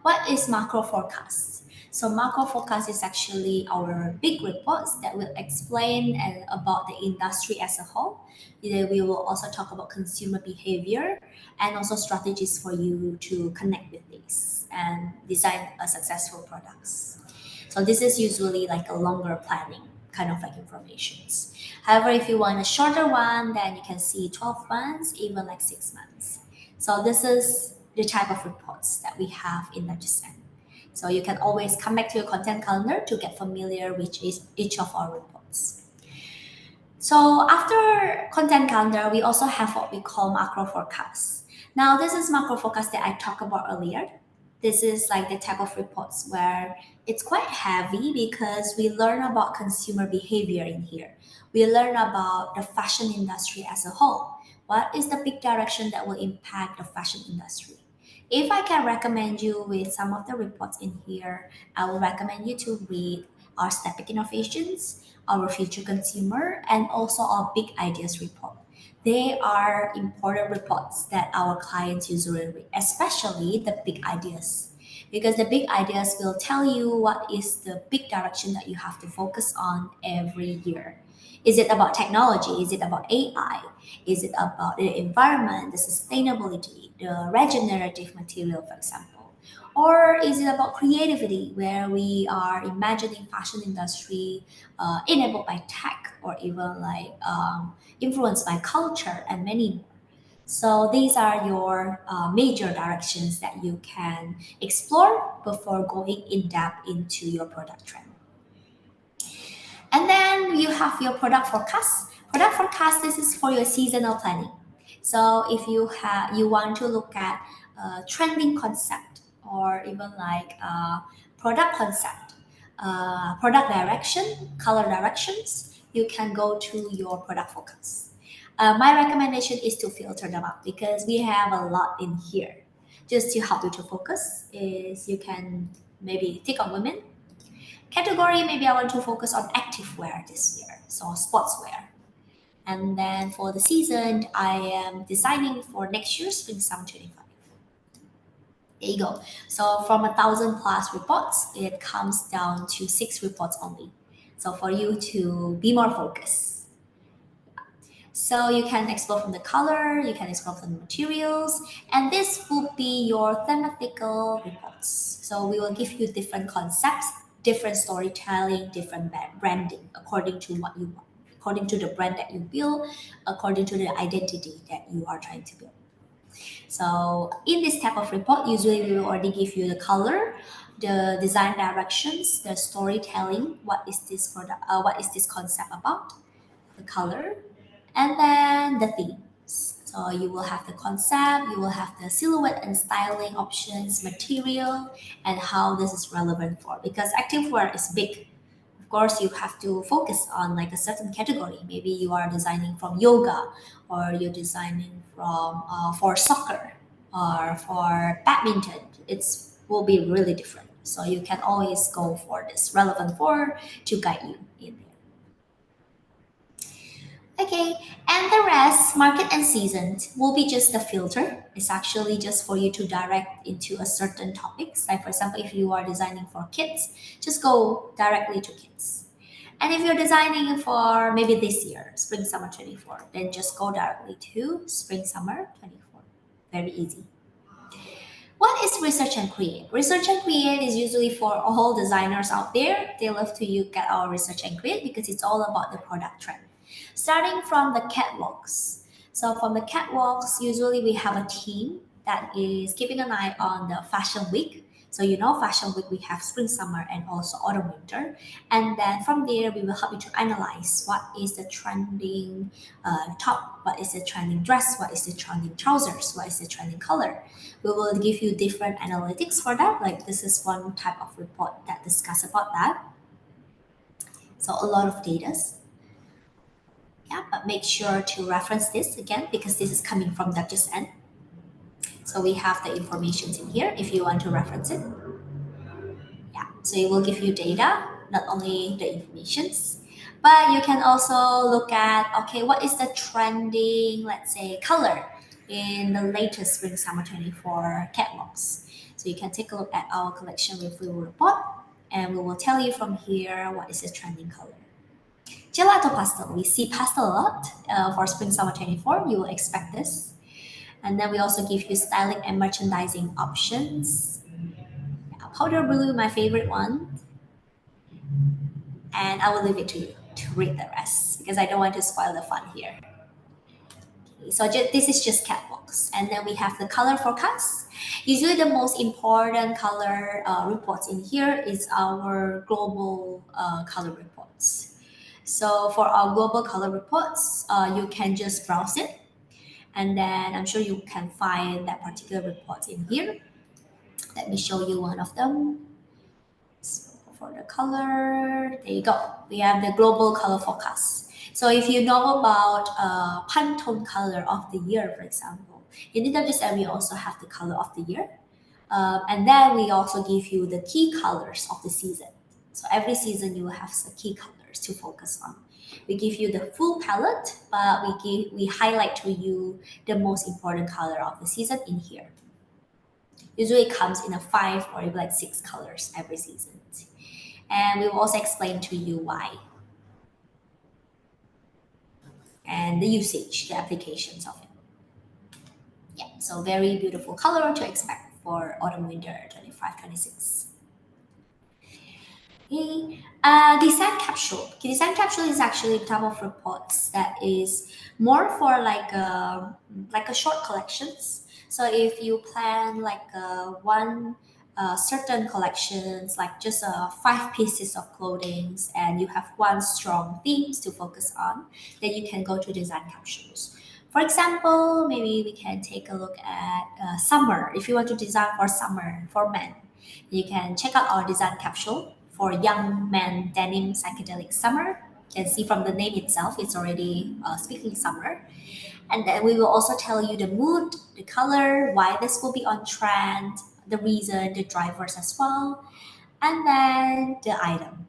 what is macro forecast. So macro forecast is actually our big reports that will explain about the industry as a whole. We will also talk about consumer behavior and also strategies for you to connect with this and design a successful products. So this is usually like a longer planning kind of like informations. However, if you want a shorter one, then you can see 12 months, even like 6 months. So this is the type of reports that we have in WGSN. So you can always come back to your content calendar to get familiar with each of our reports. So after content calendar, we also have what we call macro forecasts. Now this is macro forecast that I talked about earlier. This is like the type of reports where it's quite heavy because we learn about consumer behavior in here. We learn about the fashion industry as a whole. What is the big direction that will impact the fashion industry? If I can recommend you with some of the reports in here, I will recommend you to read our Stepping Innovations, our Future Consumer, and also our Big Ideas report. They are important reports that our clients usually read, especially the big ideas. Because the big ideas will tell you what is the big direction that you have to focus on every year. Is it about technology? Is it about AI? Is it about the environment, the sustainability, the regenerative material, for example? Or is it about creativity, where we are imagining fashion industry enabled by tech or even like influenced by culture and many more? So these are your major directions that you can explore before going in depth into your product trend. And then you have your product forecast. Product forecast, this is for your seasonal planning. So if you want to look at trending concept or even like product concept, product direction, color directions, you can go to your product forecast. My recommendation is to filter them out because we have a lot in here. Just to help you to focus is you can maybe tick on women. Category, maybe I want to focus on active wear this year, so sportswear. And then for the season, I am designing for next year, Spring Summer 25. There you go. So from 1,000+ reports, it comes down to 6 reports only. So for you to be more focused. So you can explore from the color, you can explore from the materials, and this will be your thematical reports. So we will give you different concepts, different storytelling, different branding according to what you want, according to the brand that you build, according to the identity that you are trying to build. So in this type of report, usually we will already give you the color, the design directions, the storytelling, what is this product, what is this concept about, the color, and then the themes. So you will have the concept, you will have the silhouette and styling options, material, and how this is relevant for. Because activewear is big. Of course, you have to focus on like a certain category. Maybe you are designing from yoga, or you're designing from for soccer, or for badminton. It's will be really different. So you can always go for this relevant for to guide you in there. Okay, and the rest, market and season, will be just a filter. It's actually just for you to direct into a certain topics. Like for example, if you are designing for kids, just go directly to kids. And if you're designing for maybe this year, spring summer 24, then just go directly to spring summer 24. Very easy. What is research and create? Research and create is usually for all designers out there. They love to look at our research and create because it's all about the product trend. Starting from the catwalks. So from the catwalks, usually we have a team that is keeping an eye on the fashion week. So you know, fashion week, we have spring, summer, and also autumn, winter. And then from there, we will help you to analyze what is the trending top, what is the trending dress, what is the trending trousers, what is the trending color. We will give you different analytics for that. Like this is one type of report that discuss about that. So a lot of data. Yeah, but make sure to reference this again because this is coming from WGSN. So we have the information in here if you want to reference it. Yeah, so it will give you data, not only the informations, but you can also look at, okay, what is the trending, let's say, color in the latest spring summer 24 catalogs. So you can take a look at our collection review report and we will tell you from here what is the trending color. Gelato pastel, we see pastel a lot for spring summer 24. You will expect this. And then we also give you styling and merchandising options. Yeah, powder blue, my favorite one. And I will leave it to you to read the rest because I don't want to spoil the fun here. Okay, so this is just catwalks. And then we have the color forecast. Usually the most important color reports in here is our global color reports. So for our global color reports, you can just browse it. And then I'm sure you can find that particular report in here. Let me show you one of them. So for the color, there you go. We have the global color forecast. So if you know about Pantone color of the year, for example, in WGSN we also have the color of the year. And then we also give you the key colors of the season. So every season you will have some key colors to focus on. We give you the full palette, but we highlight to you the most important color of the season in here. Usually it comes in a 5 or even like 6 colors every season. And we will also explain to you why. And the usage, the applications of it. Yeah, so very beautiful color to expect for autumn winter 25-26. Okay. Design capsule. Okay, design capsule is actually a type of reports that is more for like a short collections. So if you plan like one certain collections, like just 5 pieces of clothing, and you have one strong themes to focus on, then you can go to design capsules. For example, maybe we can take a look at summer. If you want to design for summer for men, you can check out our design capsule for young men denim psychedelic summer. You can see from the name itself, it's already speaking summer. And then we will also tell you the mood, the color, why this will be on trend, the reason, the drivers as well, and then the item.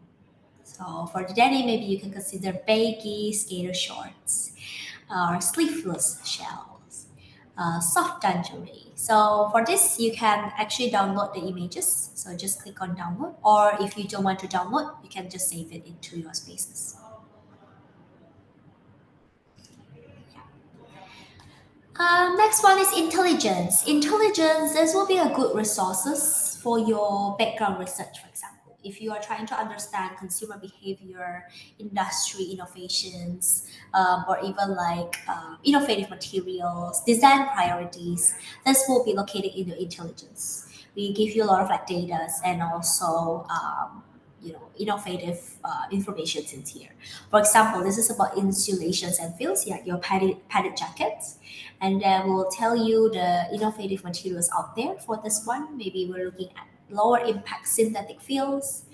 So for the denim, maybe you can consider baggy skater shorts, or sleeveless shells, soft lingerie. So for this, you can actually download the images. So just click on download, or if you don't want to download, you can just save it into your spaces. Next one is intelligence. Intelligence, this will be a good resources for your background research, for example. If you are trying to understand consumer behavior, industry innovations, or even like innovative materials, design priorities, this will be located in your intelligence. We give you a lot of like data and also innovative information in here. For example, this is about insulations and fills, your padded jackets, and then we'll tell you the innovative materials out there for this one. Maybe we're looking at lower impact synthetic fills.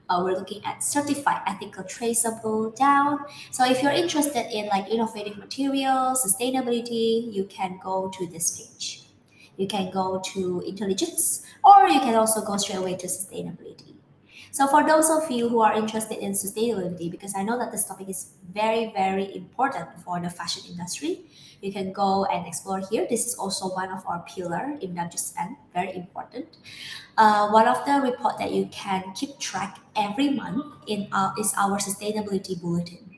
We're looking at certified ethical traceable down. So if you're interested in like innovative materials, sustainability, you can go to this page. You can go to intelligence, or you can also go straight away to sustainability. So for those of you who are interested in sustainability, because I know that this topic is very, very important for the fashion industry, you can go and explore here. This is also one of our pillar in WGSN, very important. One of the report that you can keep track every month is our sustainability bulletin.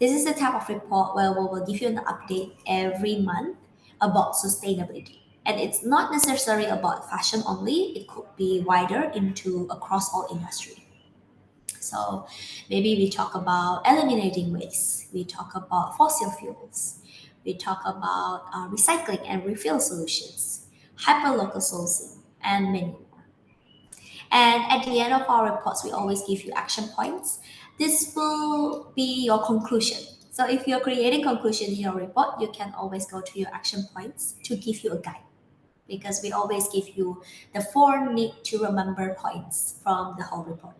This is the type of report where we will give you an update every month about sustainability. And it's not necessarily about fashion only, it could be wider into across all industry. So maybe we talk about eliminating waste, we talk about fossil fuels, we talk about recycling and refill solutions, hyperlocal sourcing, and many more. And at the end of our reports, we always give you action points. This will be your conclusion. So if you're creating conclusion in your report, you can always go to your action points to give you a guide, because we always give you the 4 need to remember points from the whole report.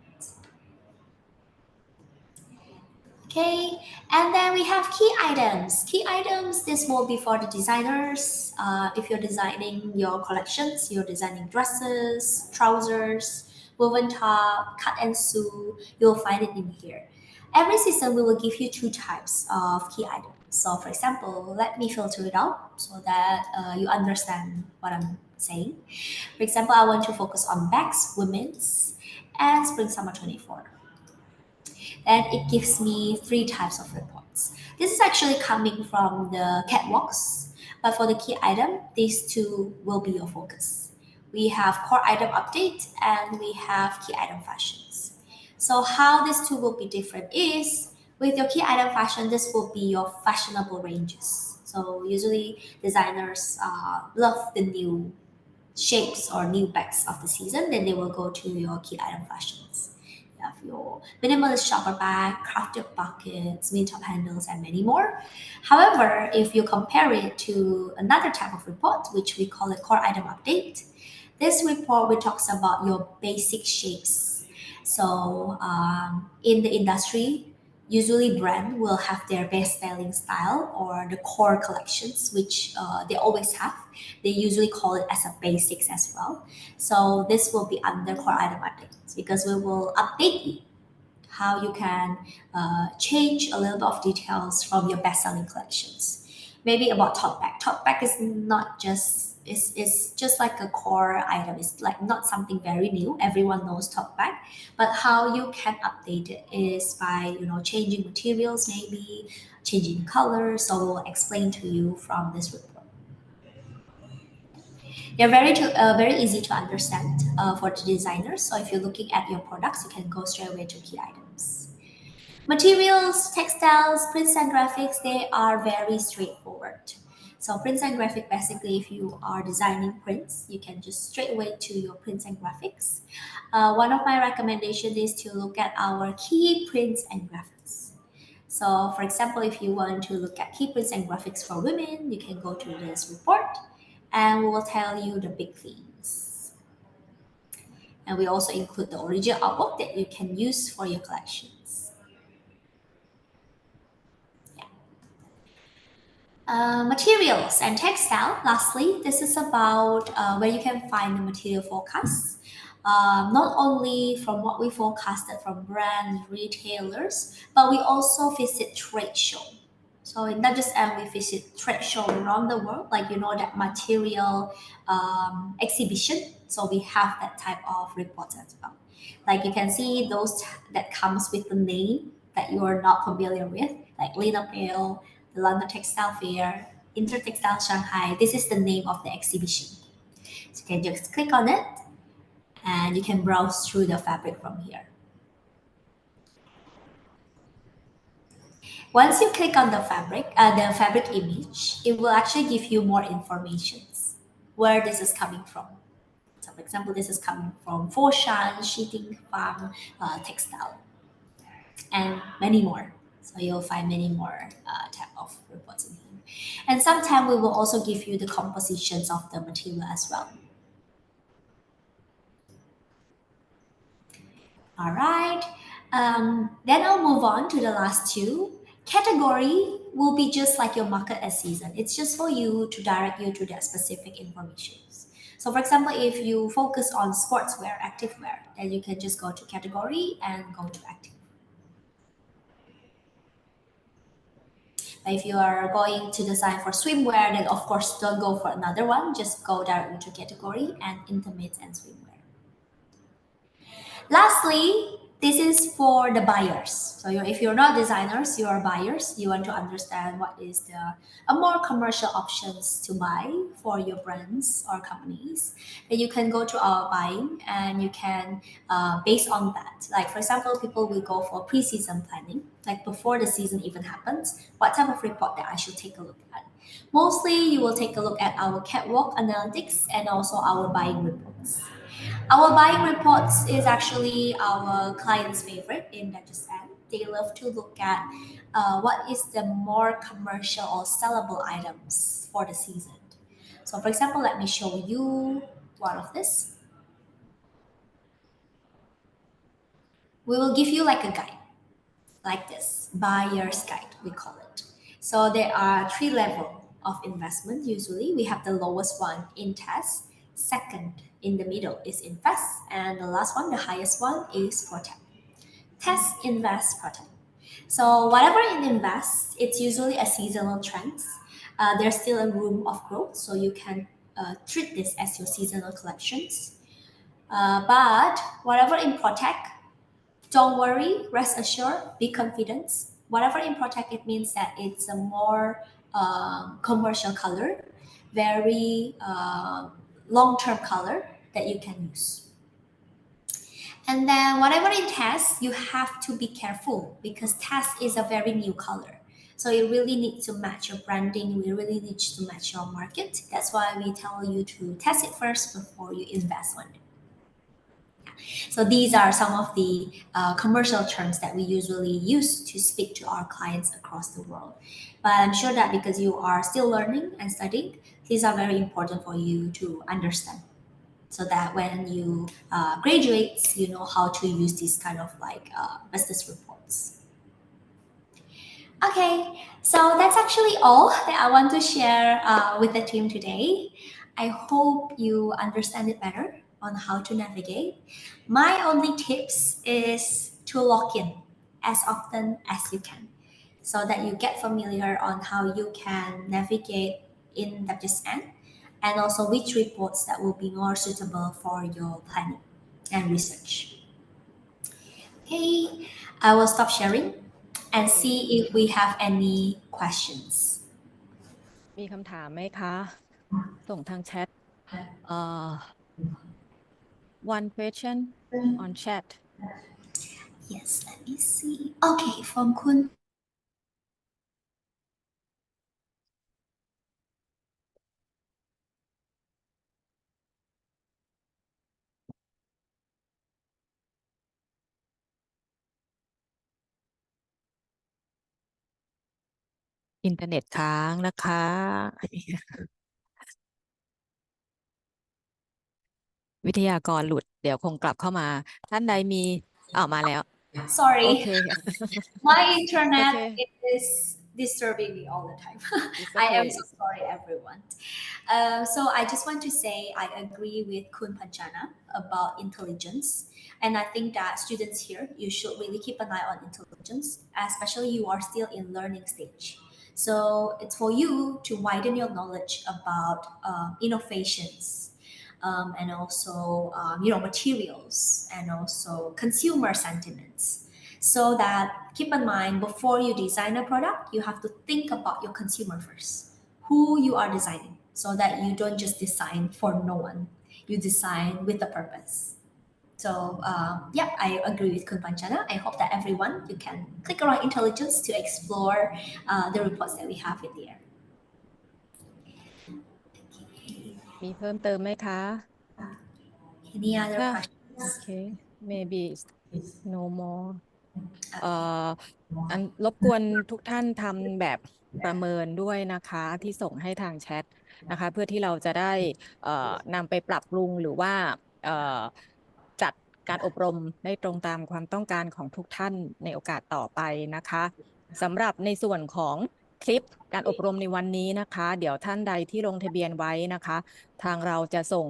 Okay, and then we have key items. Key items, this will be for the designers. If you're designing your collections, you're designing dresses, trousers, woven top, cut and sew, you'll find it in here. Every season, we will give you 2 types of key items. So for example, let me filter it out so that you understand what I'm saying. For example, I want to focus on bags, women's, and spring summer 24. And it gives me 3 types of reports. This is actually coming from the catwalks, but for the key item, these 2 will be your focus. We have core item update and we have key item fashions. So how these 2 will be different is, with your key item fashion, this will be your fashionable ranges. So usually designers love the new shapes or new bags of the season, then they will go to your key item fashions. You have your minimalist shopper bag, crafted buckets, mini top handles, and many more. However, if you compare it to another type of report, which we call it core item update, this report we talks about your basic shapes. So in the industry, usually brand will have their best styling style or the core collections, which they always have. They usually call it as a basics as well. So this will be under core item updates, because we will update you how you can change a little bit of details from your best selling collections. Maybe about tote bag. Tote bag is not just it's just like a core item. It's like not something very new. Everyone knows tote bag, but how you can update it is by changing materials, maybe changing colors. So we'll explain to you from this report. They're very easy to understand for the designers. So if you're looking at your products, you can go straight away to key items. Materials, textiles, prints and graphics, they are very straightforward. So prints and graphics, basically, if you are designing prints, you can just straight away to your prints and graphics. One of my recommendations is to look at our key prints and graphics. So for example, if you want to look at key prints and graphics for women, you can go to this report and we will tell you the big themes. And we also include the original artwork that you can use for your collections. Materials and textile. Lastly, this is about where you can find the material forecasts. Not only from what we forecasted from brand retailers, but we also visit trade show. So in WGSN, we visit trade show around the world, like that material exhibition. So we have that type of reports as well. Like you can see those that comes with the name that you are not familiar with, like Lina Pale, the London Textile Fair, Intertextile Shanghai. This is the name of the exhibition. So you can just click on it and you can browse through the fabric from here. Once you click on the fabric image, it will actually give you more information where this is coming from. So So for example, this is coming from Foshan, Sheeting Farm, Textile, and many more. So you'll find many more type of reports in here. And sometimes we will also give you the compositions of the material as well. All right. Then I'll move on to the last two. Category will be just like your market as season. It's just for you to direct you to that specific information. So for example, if you focus on sportswear, activewear, then you can just go to category and go to active. If you are going to design for swimwear, then of course don't go for another one. Just go directly to category and intimates and swimwear. Lastly, this is for the buyers. So if you're not designers, you are buyers. You want to understand what is a more commercial options to buy for your brands or companies. Then you can go to our buying and you can, based on that, like for example, people will go for pre-season planning, like before the season even happens, what type of report that I should take a look at. Mostly you will take a look at our catwalk analytics and also our buying reports. Our buying reports is actually our client's favorite in WGSN. They love to look at what is the more commercial or sellable items for the season. So for example, let me show you one of this. We will give you like a guide, like this, buyer's guide, we call it. So there are 3 levels of investment usually. We have the lowest one in test, second in the middle is invest, and the last one, the highest one, is protect. Test, invest, protect. So whatever in invest, it's usually a seasonal trend. There's still a room of growth, so you can treat this as your seasonal collections. But whatever in protect, don't worry, rest assured, be confident. Whatever in protect, it means that it's a more commercial color, very long-term color that you can use. And then whatever in test, you have to be careful because test is a very new color. So you really need to match your branding. We really need to match your market. That's why we tell you to test it first before you invest on it. So these are some of the commercial terms that we usually use to speak to our clients across the world. But I'm sure that because you are still learning and studying, these are very important for you to understand, so that when you graduate, you know how to use these kind of like business reports. Okay, so that's actually all that I want to share with the team today. I hope you understand it better on how to navigate. My only tips is to log in as often as you can so that you get familiar on how you can navigate in WGSN and also which reports that will be more suitable for your planning and research. Okay, I will stop sharing and see if we have any questions. มีคำถามไหมคะ ส่งทางแชทone question on chat. Yes, let me see. Okay, from Kun. อินเทอร์เน็ตค้างนะคะ วิทยากรหลุดเดี๋ยวคงกลับเข้ามาท่านใดมีมาแล้ว Sorry, โอเค my internet Okay. is disturbing me all the time. It's I am okay. so sorry, everyone. So I just want to say I agree with Kun Panchana about intelligence. And I think that students here, you should really keep an eye on intelligence, especially you are still in learning stage. So it's for you to widen your knowledge about innovations. And also, materials and also consumer sentiments. So that keep in mind, before you design a product, you have to think about your consumer first, who you are designing, so that you don't just design for no one. You design with a purpose. So yeah, I agree with Kun Panchana. I hope that everyone, you can click around intelligence to explore the reports that we have in there. มีเพิ่มเติมไหมคะ Any other Yeah. questions? Okay, maybe it's no more. อันรบกวนทุกท่านทำแบบประเมินด้วยนะคะที่ส่งให้ทางแชทนะคะเพื่อที่เราจะได้นำไปปรับปรุงหรือว่าจัดการอบรมได้ตรงตามความต้องการของทุกท่านในโอกาสต่อไปนะคะสำหรับในส่วนของคลิปการอบรมในวันนี้นะคะเดี๋ยวท่านใดที่ลงทะเบียนไว้นะคะทางเราจะส่ง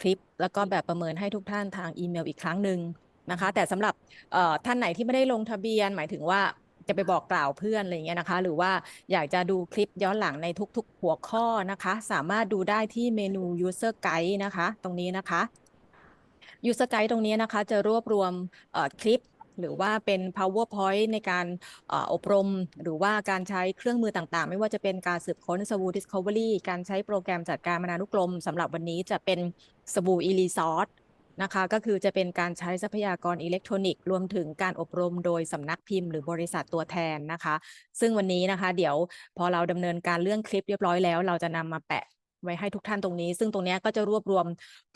คลิปแล้วก็แบบประเมินให้ทุกท่านทางอีเมลอีกครั้งหนึ่งนะคะแต่สำหรับท่านไหนที่ไม่ได้ลงทะเบียนหมายถึงว่าจะไปบอกกล่าวเพื่อนอะไรอย่างเงี้ยนะคะหรือว่าอยากจะดูคลิปย้อนหลังในทุกๆหัวข้อนะคะสามารถดูได้ที่เมนู User Guide นะคะตรงนี้นะคะ User Guide ตรงนี้นะคะจะรวบรวมคลิปหรือว่าเป็น PowerPoint ในการอบรมหรือว่าการใช้เครื่องมือต่างๆไม่ว่าจะเป็นการสืบค้นสบู่ Discovery การใช้โปรแกรมจัดการมานานุกรมสำหรับวันนี้จะเป็นสบู่ e-resource นะคะก็คือจะเป็นการใช้ทรัพยากรอิเล็กทรอนิกส์รวมถึงการอบรมโดยสำนักพิมพ์หรือบริษัทตัวแทนนะคะซึ่งวันนี้นะคะเดี๋ยวพอเราดำเนินการเรื่องคลิปเรียบร้อยแล้วเราจะนำมาแปะไว้ให้ทุกท่านตรงนี้ซึ่งตรงนี้ก็จะรวบรวม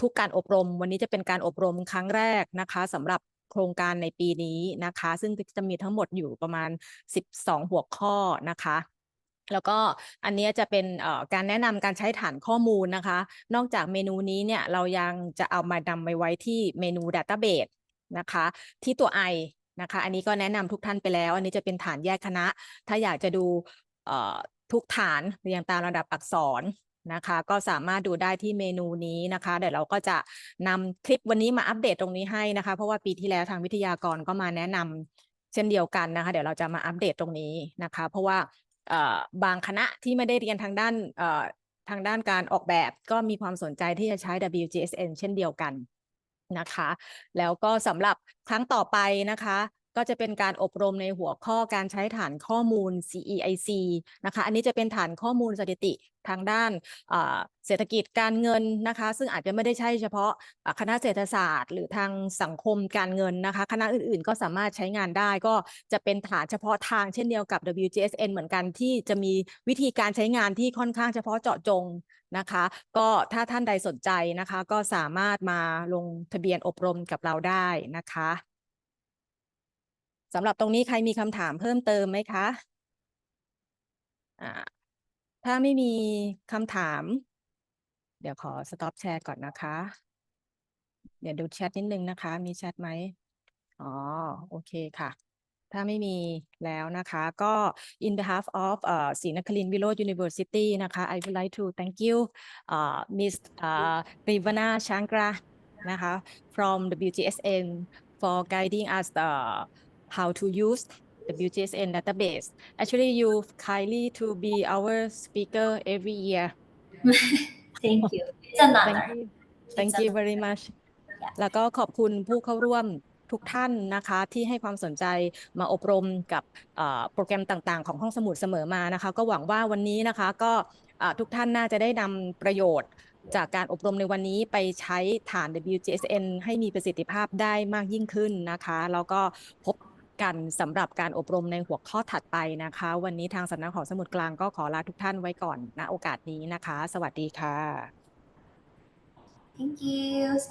ทุกการอบรมวันนี้จะเป็นการอบรมครั้งแรกนะคะสำหรับโครงการในปีนี้นะคะซึ่งจะมีทั้งหมดอยู่ประมาณ12หัวข้อนะคะแล้วก็อันนี้จะเป็นการแนะนำการใช้ฐานข้อมูลนะคะนอกจากเมนูนี้เนี่ยเรายังจะเอามานำไปไว้ที่เมนู Database นะคะที่ตัว I นะคะอันนี้ก็แนะนำทุกท่านไปแล้วอันนี้จะเป็นฐานแยกคณะถ้าอยากจะดูทุกฐานเรียงตามระดับอักษรนะคะก็สามารถดูได้ที่เมนูนี้นะคะเดี๋ยวเราก็จะนำคลิปวันนี้มาอัปเดตตรงนี้ให้นะคะเพราะว่าปีที่แล้วทางวิทยากรก็มาแนะนำเช่นเดียวกันนะคะเดี๋ยวเราจะมาอัปเดตตรงนี้นะคะเพราะว่าบางคณะที่ไม่ได้เรียนทางด้านการออกแบบก็มีความสนใจที่จะใช้ WGSN เช่นเดียวกันนะคะแล้วก็สำหรับครั้งต่อไปนะคะก็จะเป็นการอบรมในหัวข้อการใช้ฐานข้อมูล CEIC นะคะอันนี้จะเป็นฐานข้อมูลสถิติทางด้านเศรษฐกิจการเงินนะคะซึ่งอาจจะไม่ได้ใช่เฉพาะคณะเศรษฐศาสตร์หรือทางสังคมการเงินนะคะคณะอื่นๆก็สามารถใช้งานได้ก็จะเป็นฐานเฉพาะทางเช่นเดียวกับ WGSN เหมือนกันที่จะมีวิธีการใช้งานที่ค่อนข้างเฉพาะเจาะจงนะคะก็ถ้าท่านใดสนใจนะคะก็สามารถมาลงทะเบียนอบรมกับเราได้นะคะสำหรับตรงนี้ใครมีคำถามเพิ่มเติมไหมคะถ้าไม่มีคำถามเดี๋ยวขอ stop แชร์ก่อนนะคะเดี๋ยวดูแชทนิดนึงนะคะมีแชทไหมอ๋อโอเคค่ะถ้าไม่มีแล้วนะคะก็ in behalf of ศรีนครินทร์วิโรจน์ University นะคะ I would like to thank you Miss Rivana Shankra นะคะ from WGSN for guiding us how to use WGSN database. Actually, you kindly to be our speaker every year. Thank you. It's an honor. Thank you very much. แล้วก็ขอบคุณผู้เข้าร่วมทุกท่านนะคะที่ให้ความสนใจมาอบรมกับโปรแกรมต่างๆของห้องสมุดเสมอมานะคะก็หวังว่าวันนี้นะคะก็ทุกท่านน่าจะได้นำประโยชน์จากการอบรมในวันนี้ไปใช้ฐาน WGSN ให้มีประสิทธิภาพได้มากยิ่งขึ้นนะคะแล้วก็พบกันสำหรับการอบรมในหัวข้อถัดไปนะคะวันนี้ทางสำนักหอสมุดกลางก็ขอลาทุกท่านไว้ก่อนณโอกาสนี้นะคะสวัสดีค่ะ Thank you.